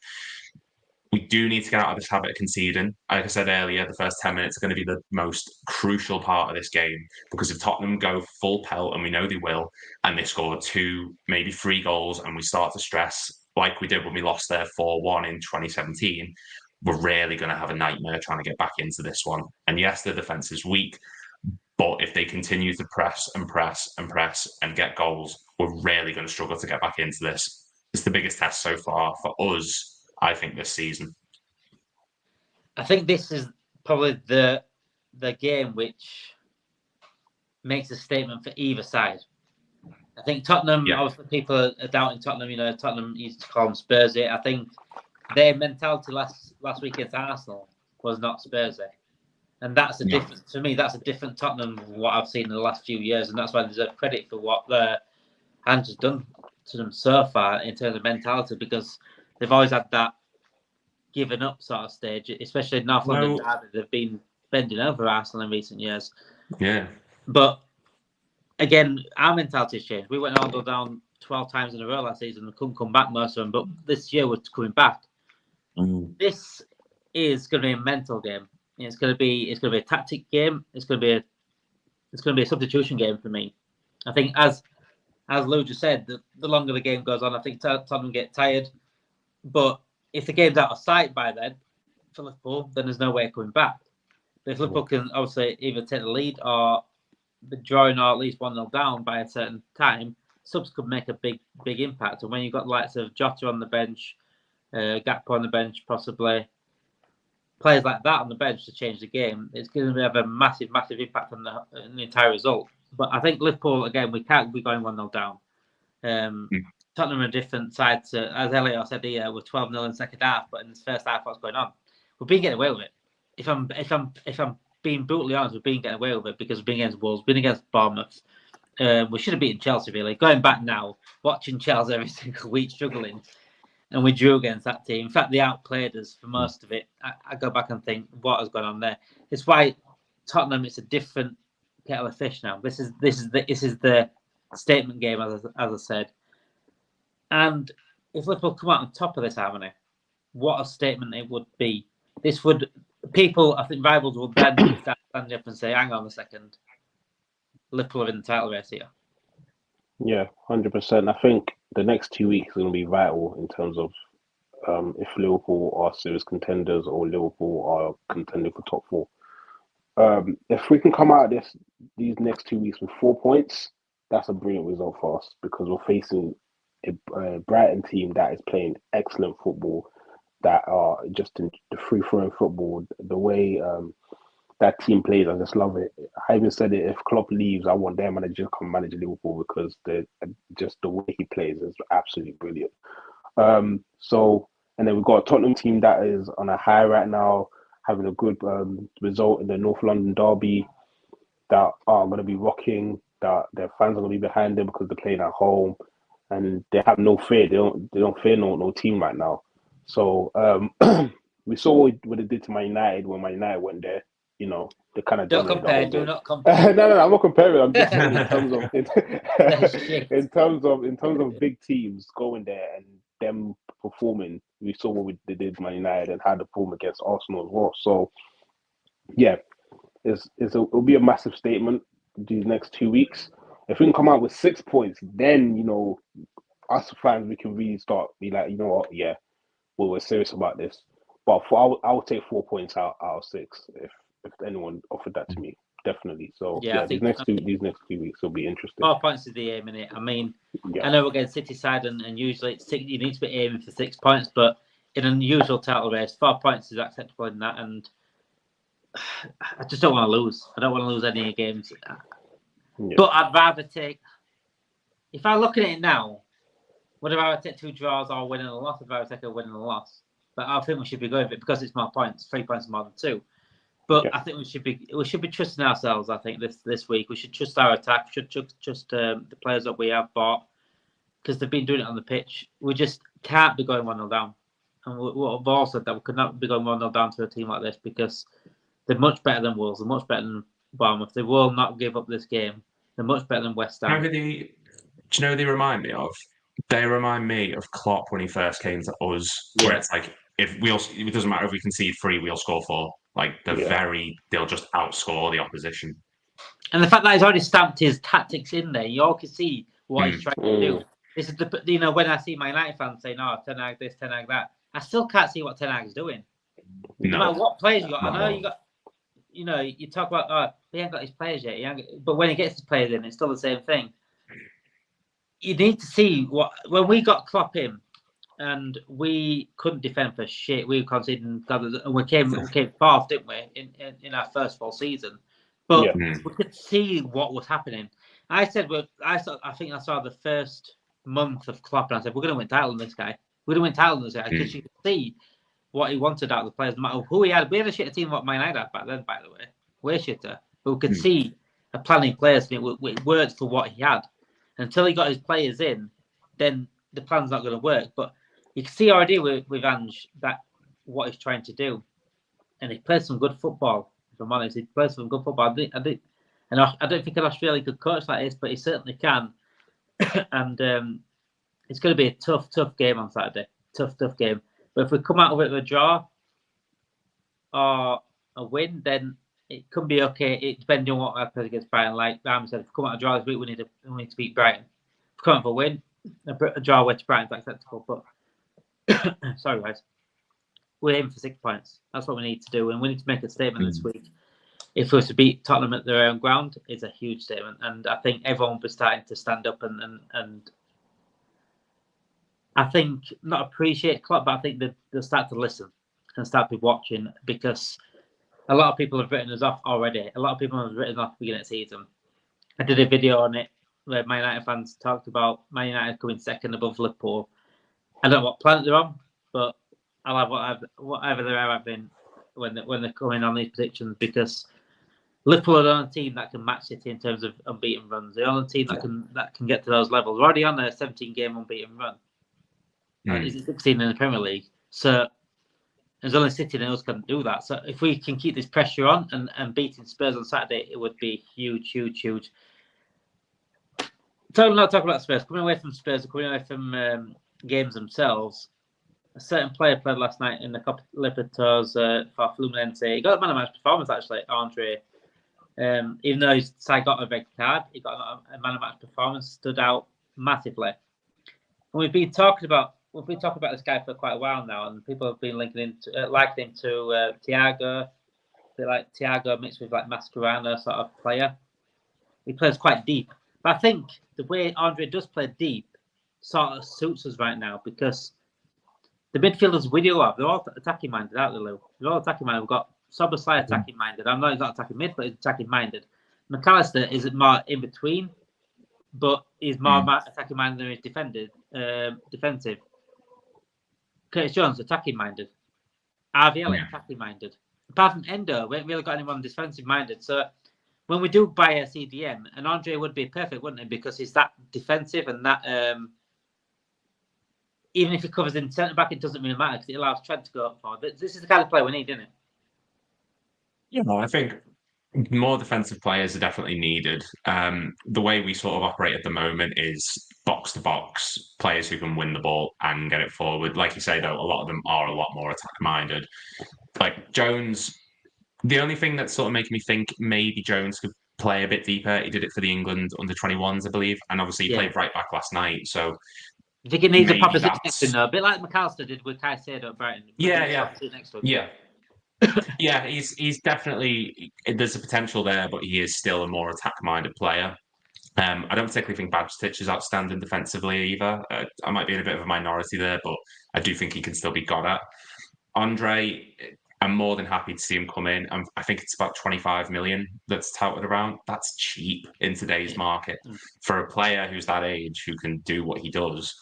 We do need to get out of this habit of conceding. Like I said earlier, the first 10 minutes are going to be the most crucial part of this game because if Tottenham go full pelt, and we know they will, and they score 2, maybe 3 goals, and we start to stress like we did when we lost there 4-1 in 2017, we're really going to have a nightmare trying to get back into this one. And yes, the defence is weak, but if they continue to press and press and press and get goals, we're really going to struggle to get back into this. It's the biggest test so far for us, I think, this season.
I think this is probably the game which makes a statement for either side. I think Tottenham, obviously people are doubting Tottenham, Tottenham used to call them Spursy. I think their mentality last week against Arsenal was not Spursy. And that's a different, to me, that's a different Tottenham from what I've seen in the last few years. And that's why there's a credit for what Hans has done to them so far in terms of mentality, because they've always had that given up sort of stage, especially in North London Derby. They've been bending over Arsenal in recent years.
Yeah.
But again, our mentality has changed. We went all the way down 12 times in a row last season and couldn't come back most of them. But this year we're coming back. This is going to be a mental game. It's going to be a tactic game. It's going to be a substitution game for me. I think as Lou just said, the longer the game goes on, I think Tottenham get tired. But if the game's out of sight by then for Liverpool, then there's no way of coming back. But if Liverpool can obviously either take the lead or be drawing or at least 1-0 down by a certain time, subs could make a big impact. And when you've got the likes of Jota on the bench, Gakpo on the bench, possibly players like that on the bench to change the game, it's going to have a massive impact on the entire result. But I think Liverpool, again, we can't be going 1-0 down. Tottenham are a different side to, as Elliot said here, we're 12-0 in the second half, but in the first half, what's going on? We've been getting away with it. If I'm being brutally honest, we've been getting away with it because we've been against Wolves, been against Bournemouth. We should have beaten Chelsea, really. Going back now, watching Chelsea every single week struggling, and we drew against that team. In fact, they outplayed us for most of it. I go back and think, what has gone on there? It's why Tottenham, it's a different kettle of fish now. This is the statement game, as I said. And if Liverpool come out on top of this, Harmony, what a statement it would be. This would, people, I think rivals will then start standing up and say, hang on a second, Liverpool are in the title race here.
Yeah, 100%. I think the next 2 weeks are going to be vital in terms of if Liverpool are serious contenders or Liverpool are contending for top 4. If we can come out of these next 2 weeks with 4 points, that's a brilliant result for us because we're facing a Brighton team that is playing excellent football, that are just in the free-flowing football. The way that team plays, I just love it. I even said it, if Klopp leaves, I want their manager to come manage Liverpool because just the way he plays is absolutely brilliant. And then we've got a Tottenham team that is on a high right now, having a good result in the North London derby, that are going to be rocking, that their fans are going to be behind them because they're playing at home. And they have no fear. They don't fear no team right now. So we saw what they did to Man United when Man United went there. They kind of
don't compare. Do not compare.
No, I'm not comparing. I'm just saying in terms of big teams going there and them performing. We saw what they did to Man United and how they performed against Arsenal as well. So yeah, it'll be a massive statement these next 2 weeks. If we can come out with 6 points, then us fans we can really start be like, you know what, yeah, we're serious about this. But I would take 4 points out of 6 if anyone offered that to me, definitely. So
Yeah,
these next 2 weeks will be interesting.
4 points is the aim in it. I mean,
Yeah.
I know we're getting City side, and usually it's you need to be aiming for 6 points, but in an unusual title race, 4 points is acceptable in that, and I just don't want to lose. I don't want to lose any games.
Yeah.
But I'd rather take. If I look at it now, would I rather take 2 draws or win and a loss? I'd rather take a win and a loss. But I think we should be going for it because it's more points. 3 points more than 2. But I think we should be trusting ourselves. I think this week we should trust our attack. We should trust the players that we have bought because they've been doing it on the pitch. We just can't be going 1-0 down. And we've all said that we could not be going 1-0 down to a team like this because they're much better than Wolves. They're much better than Bournemouth. They will not give up this game. They're much better than West Ham.
Do you know who they remind me of? They remind me of Klopp when he first came to us, where it's like it doesn't matter if we concede 3, we'll score 4. Like they'll just outscore the opposition.
And the fact that he's already stamped his tactics in there, you all can see what he's trying to do. This is when I see my United fans saying, "Oh, Ten Hag this, Ten Hag that," I still can't see what Ten Hag's doing. No matter what players you got, I know you got. You talk about, he ain't got his players yet. But when he gets his players in, it's still the same thing. You need to see when we got Klopp in, and we couldn't defend for shit. We were conceding, and we came fourth, didn't we, in our first full season? But we could see what was happening. I said, I think I saw the first month of Klopp, and I said, we're going to win title on this guy. We're going to win title on this guy because you could see what he wanted out of the players, no matter who he had. We had a shitter team what Man United had back then, by the way. Way shitter. But we could see a planning players, and it worked for what he had. Until he got his players in, then the plan's not going to work. But you can see already with Ange that what he's trying to do. And he plays some good football, if I'm honest. He plays some good football. I don't think an Australian could coach like this, but he certainly can. And it's going to be a tough game on Saturday. Tough game. But if we come out of it with a draw or a win, then it could be okay. It depending on what happens against Brighton. Like Ram said, if we come out of a draw this week, we need to beat Brighton. If we come out of a win, a draw away to Brighton is acceptable. But sorry guys, we're aiming for 6 points. That's what we need to do, and we need to make a statement this week. If we were to beat Tottenham at their own ground, it's a huge statement, and I think everyone will be starting to stand up and I think not appreciate Klopp, but I think they'll start to listen and start to be watching because a lot of people have written us off already. A lot of people have written off the beginning of the season. I did a video on it where Man United fans talked about Man United coming second above Liverpool. I don't know what planet they're on, but I'll have whatever they're having when they're coming on these predictions because Liverpool are the only team that can match City in terms of unbeaten runs. The only team that can get to those levels. We're already on a 17-game unbeaten run. It's 16 in the Premier League. So there's only City and us can do that. So if we can keep this pressure on and beating Spurs on Saturday, it would be huge. Not talking about Spurs, coming away from Spurs, coming away from games themselves. A certain player played last night in the Copa Libertadores for Fluminense. He got a man of match performance actually, Andre. Even though his side got a red card, he got a man of match performance, stood out massively. And we've been talking about this guy for quite a while now, and people have been likening him to Thiago, a bit like Thiago mixed with like Mascherano sort of player. He plays quite deep, but I think the way Andre does play deep sort of suits us right now because the midfielders we do have, they're all attacking minded, aren't they, Lou? They're all attacking minded. We've got Szoboszlai attacking minded. I know he's not attacking mid, but he's attacking minded. McAllister is more in between, but he's more attacking minded than he's defensive. Curtis Jones attacking minded. RVL attacking minded. Apart from Endo, we haven't really got anyone defensive minded. So when we do buy a CDM, and Andre would be perfect, wouldn't he? Because he's that defensive and that even if he covers in centre back, it doesn't really matter because it allows Trent to go up forward. But this is the kind of play we need, isn't it?
Yeah, I think more defensive players are definitely needed. The way we sort of operate at the moment is box to box, players who can win the ball and get it forward. Like you say, though, a lot of them are a lot more attack minded. Like Jones The only thing that's sort of making me think maybe Jones could play a bit deeper. He did it for the England under-21s, I believe, and obviously he played right back last night. So
I think it needs a proper
maybe
six next to him, though, a bit like McAllister did with Caicedo at Brighton.
Yeah. He's definitely, there's a potential there, but he is still a more attack-minded player. I don't particularly think Bajcetic is outstanding defensively either. I might be in a bit of a minority there, but I do think he can still be got at. Andre, I'm more than happy to see him come in. I think it's about 25 million that's touted around. That's cheap in today's market for a player who's that age who can do what he does.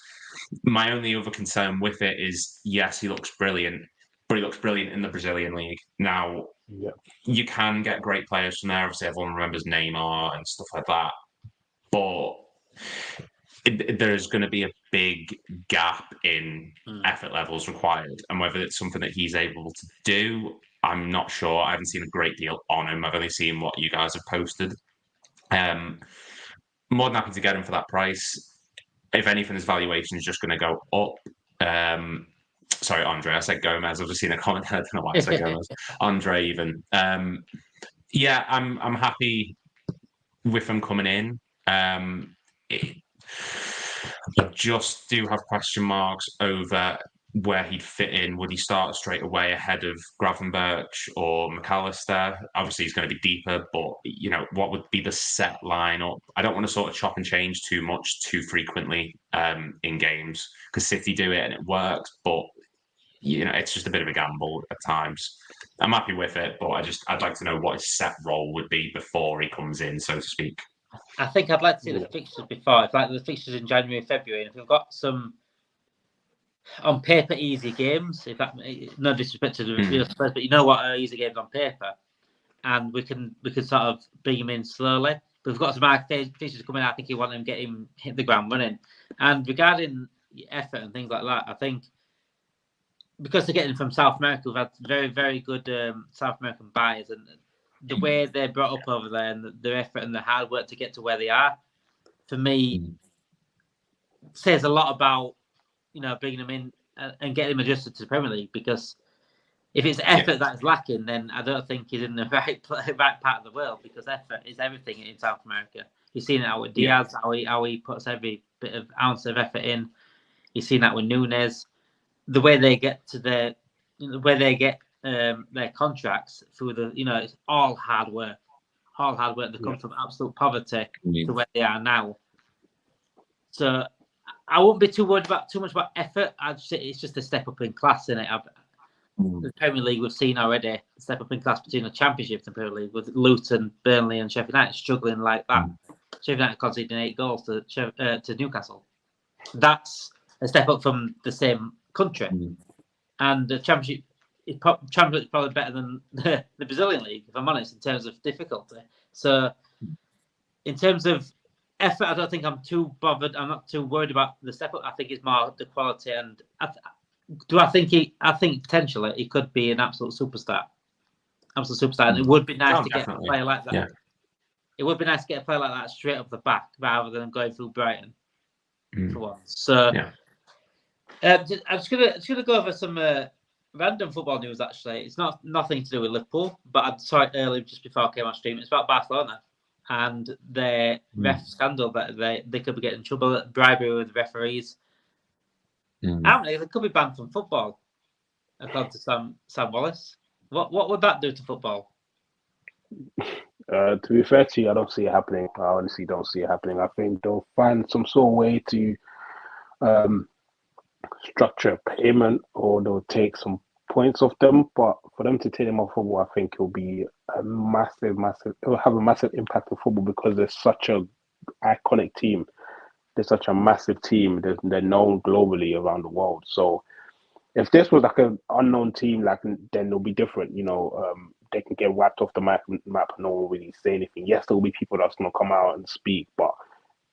My only other concern with it is, yes, he looks brilliant, but he looks brilliant in the Brazilian league. Now, you can get great players from there. Obviously, everyone remembers Neymar and stuff like that. But there's going to be a big gap in effort levels required, and whether it's something that he's able to do, I'm not sure. I haven't seen a great deal on him. I've only seen what you guys have posted. More than happy to get him for that price. If anything, his valuation is just going to go up. Sorry, Andre. I said Gomez. I've just seen a comment. I don't know why I said Gomez. Andre, even. Yeah, I'm happy with him coming in. I just do have question marks over where he'd fit in. Would he start straight away ahead of Gravenberch or McAllister? Obviously, he's going to be deeper, but what would be the set lineup? I don't want to sort of chop and change too much too frequently in games, because City do it and it works, but it's just a bit of a gamble at times. I'm happy with it, but I'd like to know what his set role would be before he comes in, so to speak.
I think I'd like to see the fixtures before. It's like the fixtures in January, February, and if we've got some on paper easy games, if that, no disrespect to the real Spurs, but you know what are easy games on paper, and we can sort of bring him in slowly. But we've got some hard fixtures coming out. I think you want him get him hit the ground running. And regarding effort and things like that, I think because they're getting from South America, we've had very, very good South American buyers, and the way they're brought up over there and their effort and the hard work to get to where they are, for me, says a lot about bringing them in and getting them adjusted to the Premier League. Because if it's effort that is lacking, then I don't think he's in the right part of the world, because effort is everything in South America. You've seen it out with Diaz, how he puts every bit of ounce of effort in. You've seen that with Nunes. The way they get to their contracts through it's all hard work. They come from absolute poverty to where they are now. So I won't be too worried about too much about effort. I'd say it's just a step up in class in it. The Premier League we've seen already a step up in class between the Championship and the Premier League, with Luton, Burnley, and Sheffield United struggling like that. Sheffield United conceding 8 goals to Newcastle. That's a step up from the same country, and the Championship is probably better than the Brazilian league, if I'm honest, in terms of difficulty. So, in terms of effort, I don't think I'm too bothered. I'm not too worried about the step up. I think it's more the quality, and I think potentially he could be an absolute superstar. And it would be nice to get a player like that. Yeah. It would be nice to get a player like that straight off the back rather than going through Brighton for once. So. Yeah. I'm just gonna go over some random football news. Actually, it's nothing to do with Liverpool, but I saw it earlier just before I came on stream. It's about Barcelona and their ref scandal that they could be getting in trouble, bribery with referees. They could be banned from football, according to Sam Wallace. What would that do to football?
To be fair to you, I don't see it happening. I honestly don't see it happening. I think they'll find some sort of way to structure payment, or they'll take some points off them. But for them to take them off football, I think it'll be a massive. It'll have a massive impact on football, because they're such a iconic team. They're such a massive team. They're known globally around the world. So if this was like an unknown team, then it'll be different. They can get wiped off the map, and no one will really say anything. Yes, there will be people that's going to come out and speak, but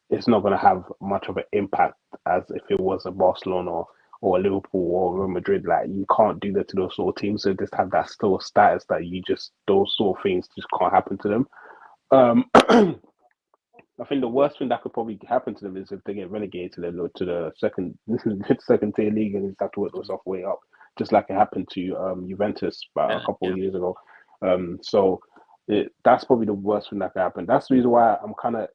it's not going to have much of an impact as if it was a Barcelona or a Liverpool or Real Madrid. You can't do that to those sort of teams. So just have that still status that those sort of things just can't happen to them. I think the worst thing that could probably happen to them is if they get relegated to the second tier league, and they have to work themselves way up, just like it happened to Juventus about a couple of years ago. So that's probably the worst thing that can happen. That's the reason why I'm kind of.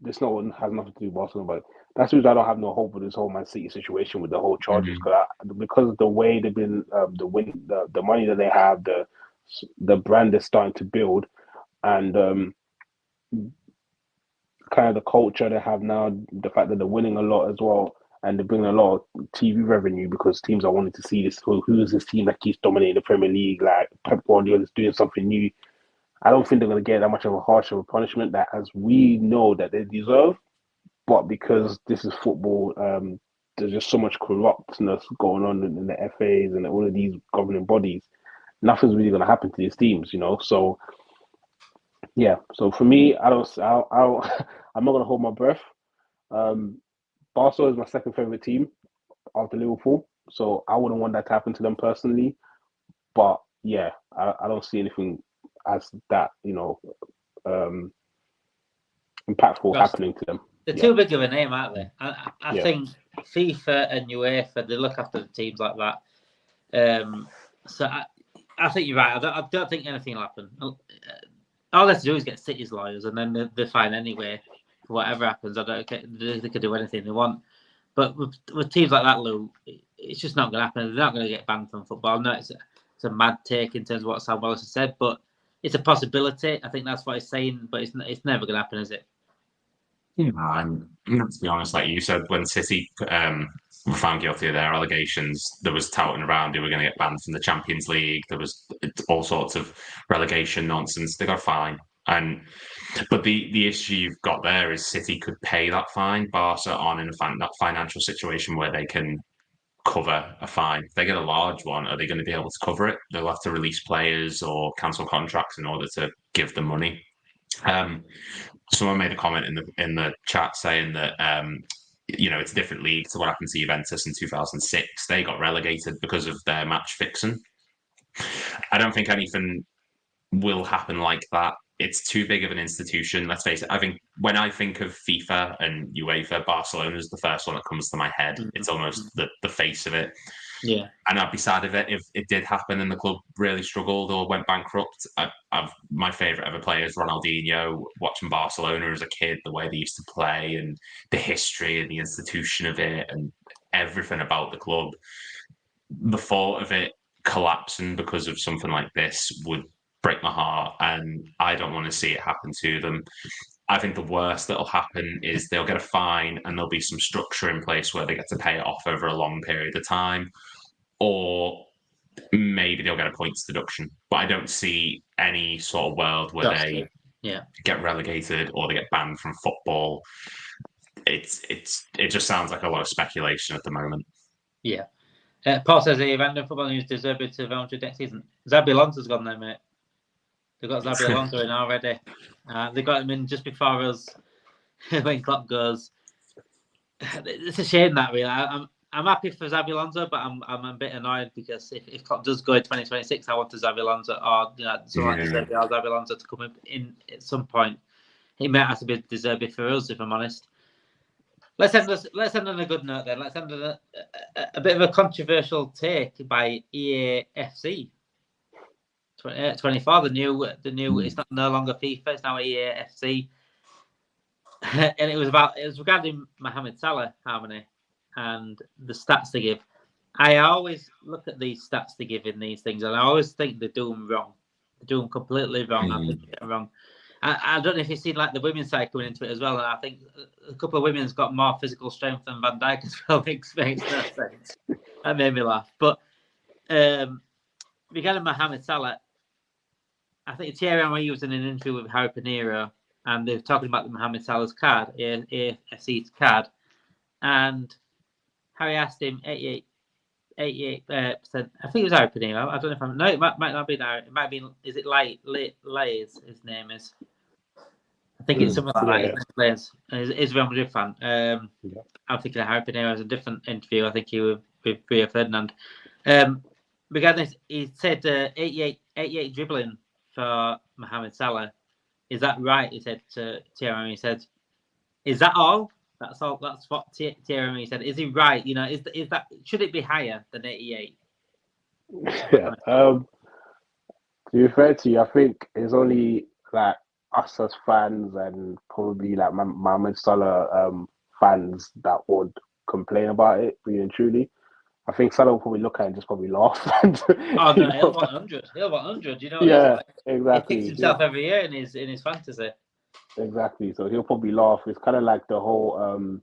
This not has nothing to do with Barcelona, but that's the reason I don't have no hope with this whole Man City situation with the whole charges because of the way they've been, the money that they have, the brand they're starting to build, and kind of the culture they have now, the fact that they're winning a lot as well, and they're bringing a lot of TV revenue because teams are wanting to see this. Who is this team that keeps dominating the Premier League? Like Pep Guardiola is doing something new. I don't think they're going to get that much of a harsh of a punishment that, as we know, that they deserve. But because this is football, there's just so much corruptness going on in the FAs and all of these governing bodies. Nothing's really going to happen to these teams, So yeah. So for me, I'm not going to hold my breath. Barcelona is my second favorite team after Liverpool, so I wouldn't want that to happen to them personally. But yeah, I don't see anything as that, impactful happening to them.
They're too big of a name, aren't they? I think FIFA and UEFA, they look after the teams like that. So I think you're right. I don't think anything will happen. All they have to do is get City's lawyers, and then they're fine anyway. Whatever happens, they could do anything they want. But with teams like that, Lou, it's just not going to happen. They're not going to get banned from football. No, it's a mad take in terms of what Sam Wallace has said, but it's a possibility. I think that's what he's saying, but it's never going to happen, is it?
To be honest, like you said, when City were found guilty of their allegations, there was touting around who were going to get banned from the Champions League. There was all sorts of relegation nonsense. They got a fine. But the issue you've got there is City could pay that fine. Barca aren't in that financial situation where they can cover a fine. If they get a large one, are they going to be able to cover it? They'll have to release players or cancel contracts in order to give them money. Someone made a comment in the chat saying that it's a different league to what happened to Juventus in 2006. They got relegated because of their match fixing. I don't think anything will happen like that. It's too big of an institution. Let's face it. I think when I think of FIFA and UEFA, Barcelona is the first one that comes to my head. It's almost the face of it.
Yeah.
And I'd be sad if it did happen and the club really struggled or went bankrupt. My favourite ever player is Ronaldinho. Watching Barcelona as a kid, the way they used to play and the history and the institution of it and everything about the club. The thought of it collapsing because of something like this would break my heart, and I don't want to see it happen to them. I think the worst that'll happen is they'll get a fine and there'll be some structure in place where they get to pay it off over a long period of time, or maybe they'll get a points deduction. But I don't see any sort of world where they get relegated or they get banned from football. It just sounds like a lot of speculation at the moment.
Yeah. Paul says here, random football news, deserve it to Real Madrid next season. Xabi Alonso's gone there, mate. They've got Xabi Alonso in already. They got him in just before us when Klopp goes. It's a shame that, really. I'm happy for Xabi Alonso, but I'm a bit annoyed because if Klopp does go in 2026, I want Xabi Alonso or someone like Xabi Alonso to come in at some point. He might have to be deserving for us, if I'm honest. Let's end on a good note then. Let's end on a bit of a controversial take by EAFC. 24, the new it's no longer FIFA, it's now EAFC. And it was regarding Mohamed Salah, Harmony, and the stats they give. I always look at these stats they give in these things, and I always think they're doing wrong. They're doing completely wrong. I think they're wrong. I don't know if you've seen like the women's side coming into it as well, and I think a couple of women's got more physical strength than Van Dijk as well. Makes no sense. That made me laugh. But regarding Mohamed Salah, I think Thierry Henry was in an interview with Harry Pinero, and they're talking about the Mohamed Salah's card, AFC's card, and Harry asked him 88%. I think it was Harry Pinero. I don't know if I'm. No, it might not be Harry. It might be. Is it Lays? His name is. I think it's something like that. Lays. He's a Real Madrid fan. I'm thinking of Harry Pinero as a different interview. I think he was with Rio Ferdinand. Regarding this, he said 88 dribbling for Mohamed Salah. Is that right? He said to Thierry Henry. He said, "Is that all? That's all. That's what Thierry Henry said. Is he right? Is that should it be higher than 88?"
Yeah. To be fair to you, I think it's only like us as fans and probably like Mohamed Salah fans that would complain about it, really and truly. I think Salah will probably look at it and just probably laugh. And,
Oh
you
no, he'll
know,
want 100. He'll want 100. You know what he's
yeah,
like. He picks
exactly.
himself every year in his fantasy.
Exactly. So he'll probably laugh. It's kind of like the whole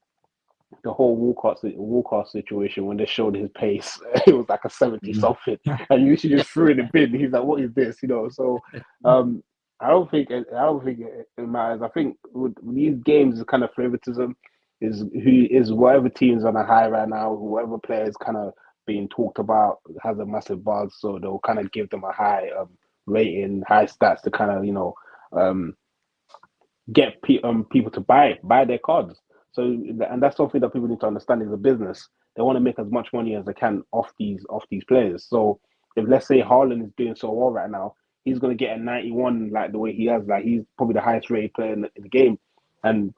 Walcott situation when they showed his pace. It was like a 70 something, and you should just threw in the bin. He's like, "What is this?" You know. So I don't think it matters. I think with these games, it's kind of favoritism. Is whatever team's on a high right now, whoever player is kind of being talked about has a massive buzz, so they'll kind of give them a high rating, high stats to kind of um, get people to buy their cards. So, and that's something that people need to understand is a business. They want to make as much money as they can off these players. So, if let's say Haaland is doing so well right now, he's going to get a 91 like the way he has. Like he's probably the highest rated player in the game, and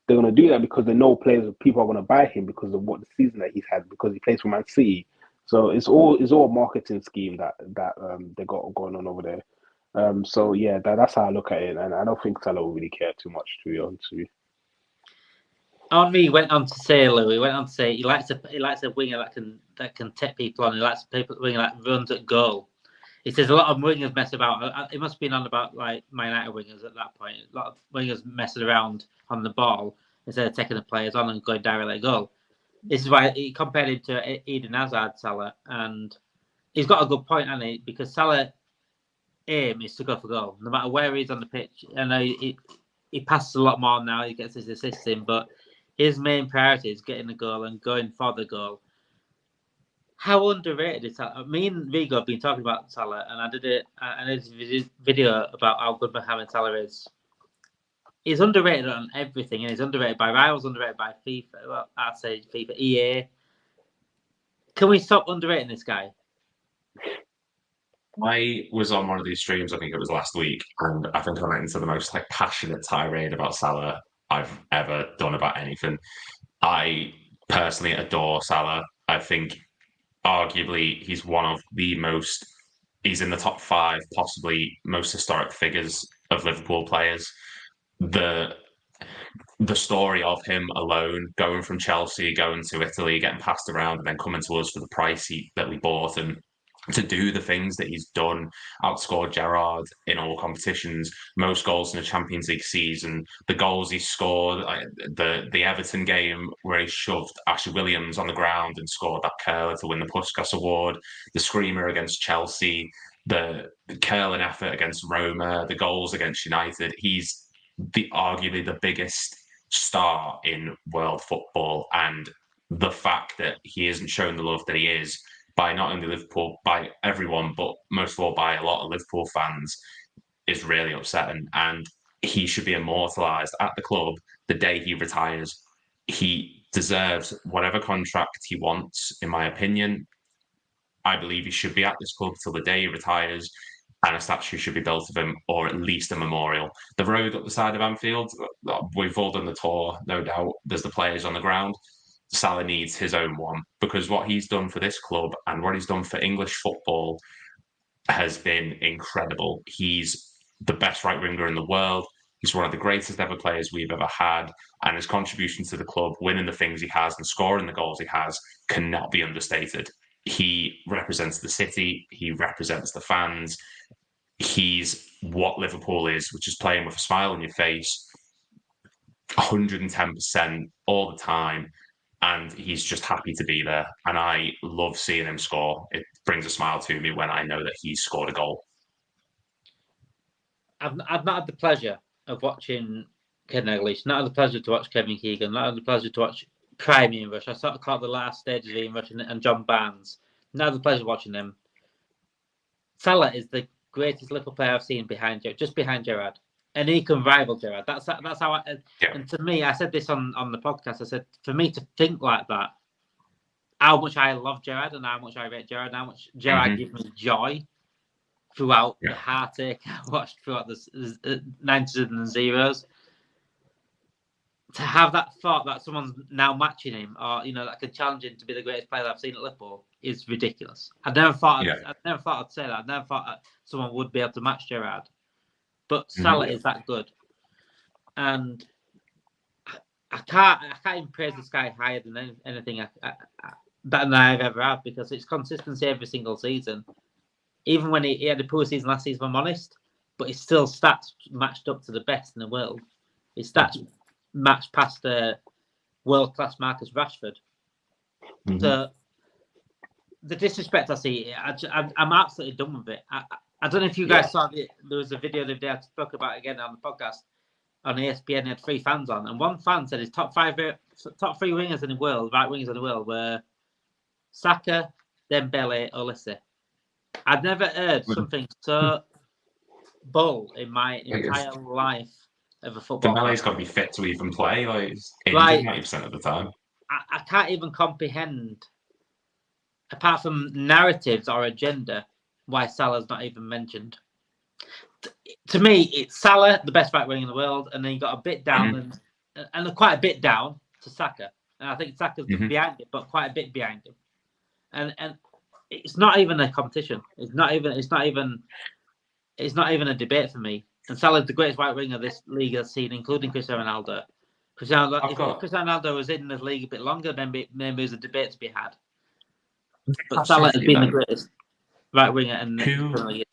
they're going to do that because they know people are going to buy him because of what the season that he's had because he plays for Man City. So it's all a marketing scheme that they got going on over there. So yeah, that's how I look at it, and I don't think Salah will really care too much, to be honest with you.
Henry went on to say, Lou. He went on to say he likes a winger that can take people on. He likes a winger that runs at goal. He says a lot of wingers mess about. It must have been on about like Man United wingers at that point. A lot of wingers messing around on the ball instead of taking the players on and going directly at goal. This is why he compared him to Eden Hazard, Salah, and he's got a good point, hasn't he? Because Salah aim is to go for goal, no matter where he's on the pitch. I know he passes a lot more now. He gets his assists in, but his main priority is getting the goal and going for the goal. How underrated is Salah? Me and Vigo have been talking about Salah, and I did a video about how good Mohamed Salah is. He's underrated on everything, and he's underrated by rivals, underrated by FIFA. Well, I'd say FIFA, EA. Can we stop underrating this guy?
I was on one of these streams, I think it was last week, and I think I went into the most like passionate tirade about Salah I've ever done about anything. I personally adore Salah. I think arguably he's one of the most, he's in the top five, possibly most historic figures of Liverpool players. The story of him alone, going from Chelsea, going to Italy, getting passed around, and then coming to us for the price that we bought, and to do the things that he's done, outscored Gerrard in all competitions, most goals in a Champions League season, the goals he scored, the Everton game where he shoved Ashley Williams on the ground and scored that curler to win the Puskas Award, the screamer against Chelsea, the curling effort against Roma, the goals against United. He's arguably the biggest star in world football, and the fact that he isn't shown the love that he is by not only Liverpool, by everyone, but most of all by a lot of Liverpool fans is really upsetting. And he should be immortalised at the club the day he retires. He deserves whatever contract he wants, in my opinion. I believe he should be at this club till the day he retires, and a statue should be built of him, or at least a memorial. The road up the side of Anfield, we've all done the tour, no doubt. There's the players on the ground. Salah needs his own one because what he's done for this club and what he's done for English football has been incredible. He's the best right winger in the world. He's one of the greatest ever players we've ever had, and his contribution to the club, winning the things he has and scoring the goals he has, cannot be understated. He represents the city. He represents the fans. He's what Liverpool is, which is playing with a smile on your face, 110% all the time. And he's just happy to be there. And I love seeing him score. It brings a smile to me when I know that he's scored a goal.
I've not had the pleasure of watching Ken Dalglish, not had the pleasure to watch Kevin Keegan, not had the pleasure to watch Prime Ian Rush. I sort of caught the last stages of Ian Rush and John Barnes. Not had the pleasure of watching them. Salah is the greatest Liverpool player I've seen just behind Gerrard. And he can rival Gerrard. That's how I... Yeah. And to me, I said this on the podcast, I said, for me to think like that, how much I love Gerrard and how much I rate Gerrard, how much Gerrard gives me joy throughout the heartache I watched throughout the 90s and zeros. To have that thought that someone's now matching him or, that can challenge him to be the greatest player I've seen at Liverpool, is ridiculous. I never thought I'd say that. I never thought that someone would be able to match Gerrard. But Salah is that good, and I can't even praise this guy higher than anything that I've ever had, because it's consistency every single season. Even when he had a poor season last season, if I'm honest, but his still stats matched up to the best in the world. His stats matched past world-class Marcus Rashford. So the disrespect I see, I'm absolutely done with it. I don't know if you guys saw it. There was a video the other day I spoke about again on the podcast on ESPN. He had 3 fans on, and one fan said his top 3 wingers in the world, right wingers in the world, were Saka, Dembele, Olise. I'd never heard something so bull in my entire life of a football.
Dembele's got to be fit to even play. Like, he's injured 90% of the time. I can't even comprehend, apart from narratives or agenda, why Salah's not even mentioned. To me, it's Salah, the best right wing in the world, and then you got a bit down and quite a bit down to Saka. And I think Saka's behind it, but quite a bit behind him. And it's not even a competition. It's not even a debate for me. And Salah's the greatest right winger this league has seen, including Cristiano Ronaldo. If Cristiano Ronaldo was in the league a bit longer, maybe there's a debate to be had. But Salah has been the greatest right winger in the league.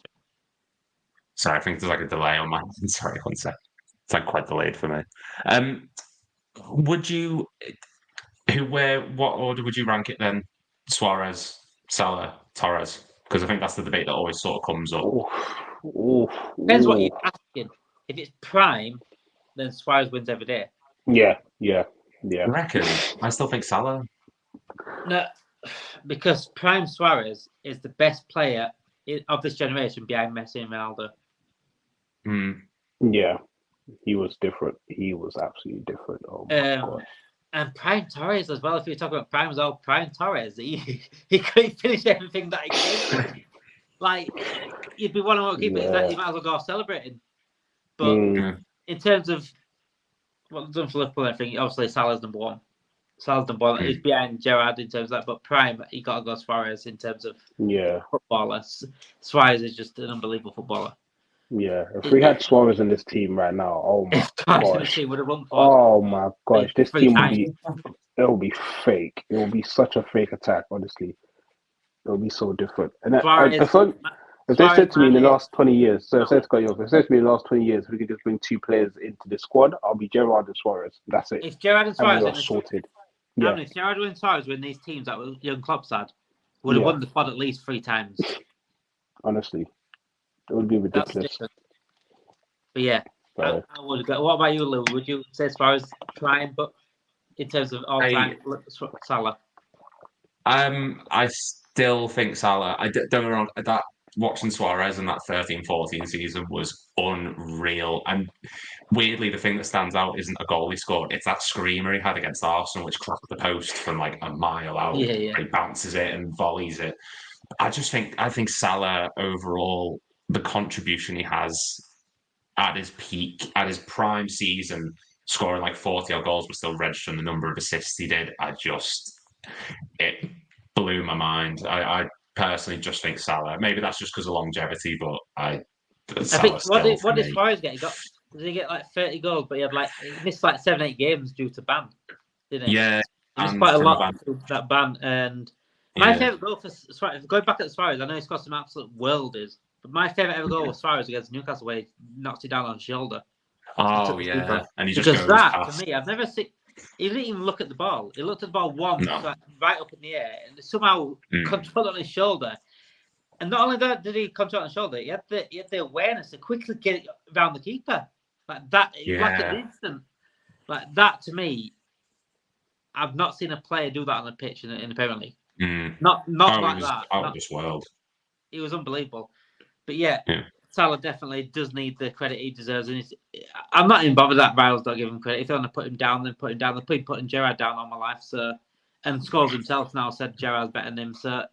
Sorry, I think there's like a delay on my. Sorry, one sec. It's like quite delayed for me. Would you? What order would you rank it then? Suarez, Salah, Torres? Because I think that's the debate that always sort of comes up.
Depends what you're asking. If it's prime, then Suarez wins every day.
Yeah.
I reckon. I still think Salah.
No, because prime Suarez is the best player of this generation behind Messi and Ronaldo.
Yeah, he was different. He was absolutely different. Oh my God.
And prime Torres as well. If you talk about prime as well, prime Torres, he couldn't finish everything that he came. Like, you'd be one of the keepers that you might as well go off celebrating. But in terms of what they've done for Liverpool and everything, obviously Salah's number one. He's behind Gerrard in terms of that, but prime, you got to go Suarez in terms of footballer. Suarez is just an unbelievable footballer.
Yeah, if we had Suarez in this team right now, oh my gosh. Oh my gosh, this team would be fake. It will be such a fake attack, honestly. It will be so different. And if they said to me in the last 20 years, if they said to me in the last 20 years, if we could just bring 2 players into the squad, I'll be Gerrard and Suarez. That's it.
If Gerrard and Suarez
are sorted.
If Gerrard and Suarez were in these teams that young Klopp's had, would have won the squad at least 3 times.
Honestly. It would be ridiculous.
But yeah, I would go. What about you, Lou? Would you say Suarez prime, but in terms of all time, Salah?
I still think Salah. Don't get me wrong, that watching Suarez in that 13-14 season was unreal. And weirdly, the thing that stands out isn't a goal he scored; it's that screamer he had against Arsenal, which cracked the post from like a mile out. He bounces it and volleys it. I think Salah overall, the contribution he has at his peak, at his prime season, scoring like 40-odd goals, but still registering the number of assists he did, it blew my mind. I personally just think Salah. Maybe that's just because of longevity, but I think
what did Suarez get? Did he get like 30 goals? But he missed like 7-8 games due to ban, didn't he?
Yeah,
he missed quite a lot due to that ban. And my favourite goal for Suarez, going back at Suarez, I know he's got some absolute worlders, but my favourite ever goal was Suarez against Newcastle, where he knocked it down on his shoulder.
Oh yeah, and he just
because
goes
that
past.
For me, I've never seen. He didn't even look at the ball. He looked at the ball once, right up in the air, and somehow controlled on his shoulder. And not only that, did he control on the shoulder, he had the awareness to quickly get it around the keeper like that. Like an instant, like that. To me, I've not seen a player do that on the pitch in the Premier League. Not like that.
Out of this world.
He was unbelievable. But yeah, Salah definitely does need the credit he deserves. And I'm not even bothered that rivals don't give him credit. If they want to put him down, then put him down. They've been putting Gerrard down all my life. So, and Scholes himself now said Gerrard's better than him. So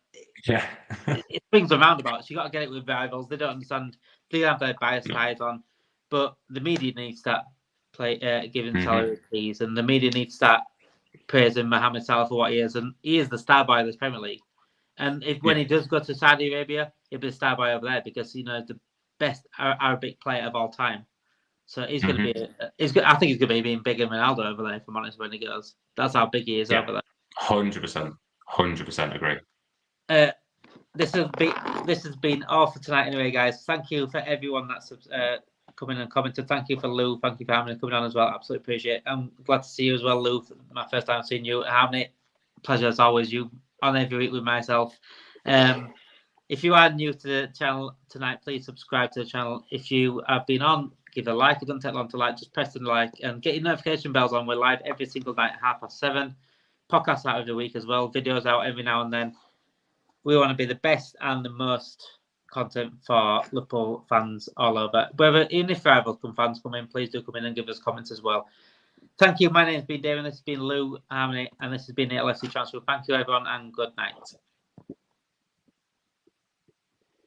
it swings and roundabouts. You got to get it with rivals. They don't understand. They have their bias ties on, but the media needs to start giving Salah please, and the media needs to start praising Mohamed Salah for what he is, and he is the star boy of this Premier League. And when he does go to Saudi Arabia, he'll be the star boy over there because the best Arabic player of all time. So he's going to be. I think he's going to be even bigger than Ronaldo over there. If I'm honest, when he goes, that's how big he is over there.
100% agree.
This has been all for tonight, anyway, guys. Thank you for everyone that's coming and commented. Thank you for Lou. Thank you for Harmony coming on as well. Absolutely appreciate it. I'm glad to see you as well, Lou. My first time seeing you. Harmony, pleasure as always. You on every week with myself. If you are new to the channel tonight, please subscribe to the channel. If you have been on, give a like. It doesn't take long to like. Just press the like and get your notification bells on. We're live every single night at 7:30. Podcasts out every week as well. Videos out every now and then. We want to be the best and the most content for Liverpool fans all over. Even if rival fans come in, please do come in and give us comments as well. Thank you. My name's been David. This has been Lou, Harmony, and this has been the LFC Transfer. Thank you, everyone, and good night.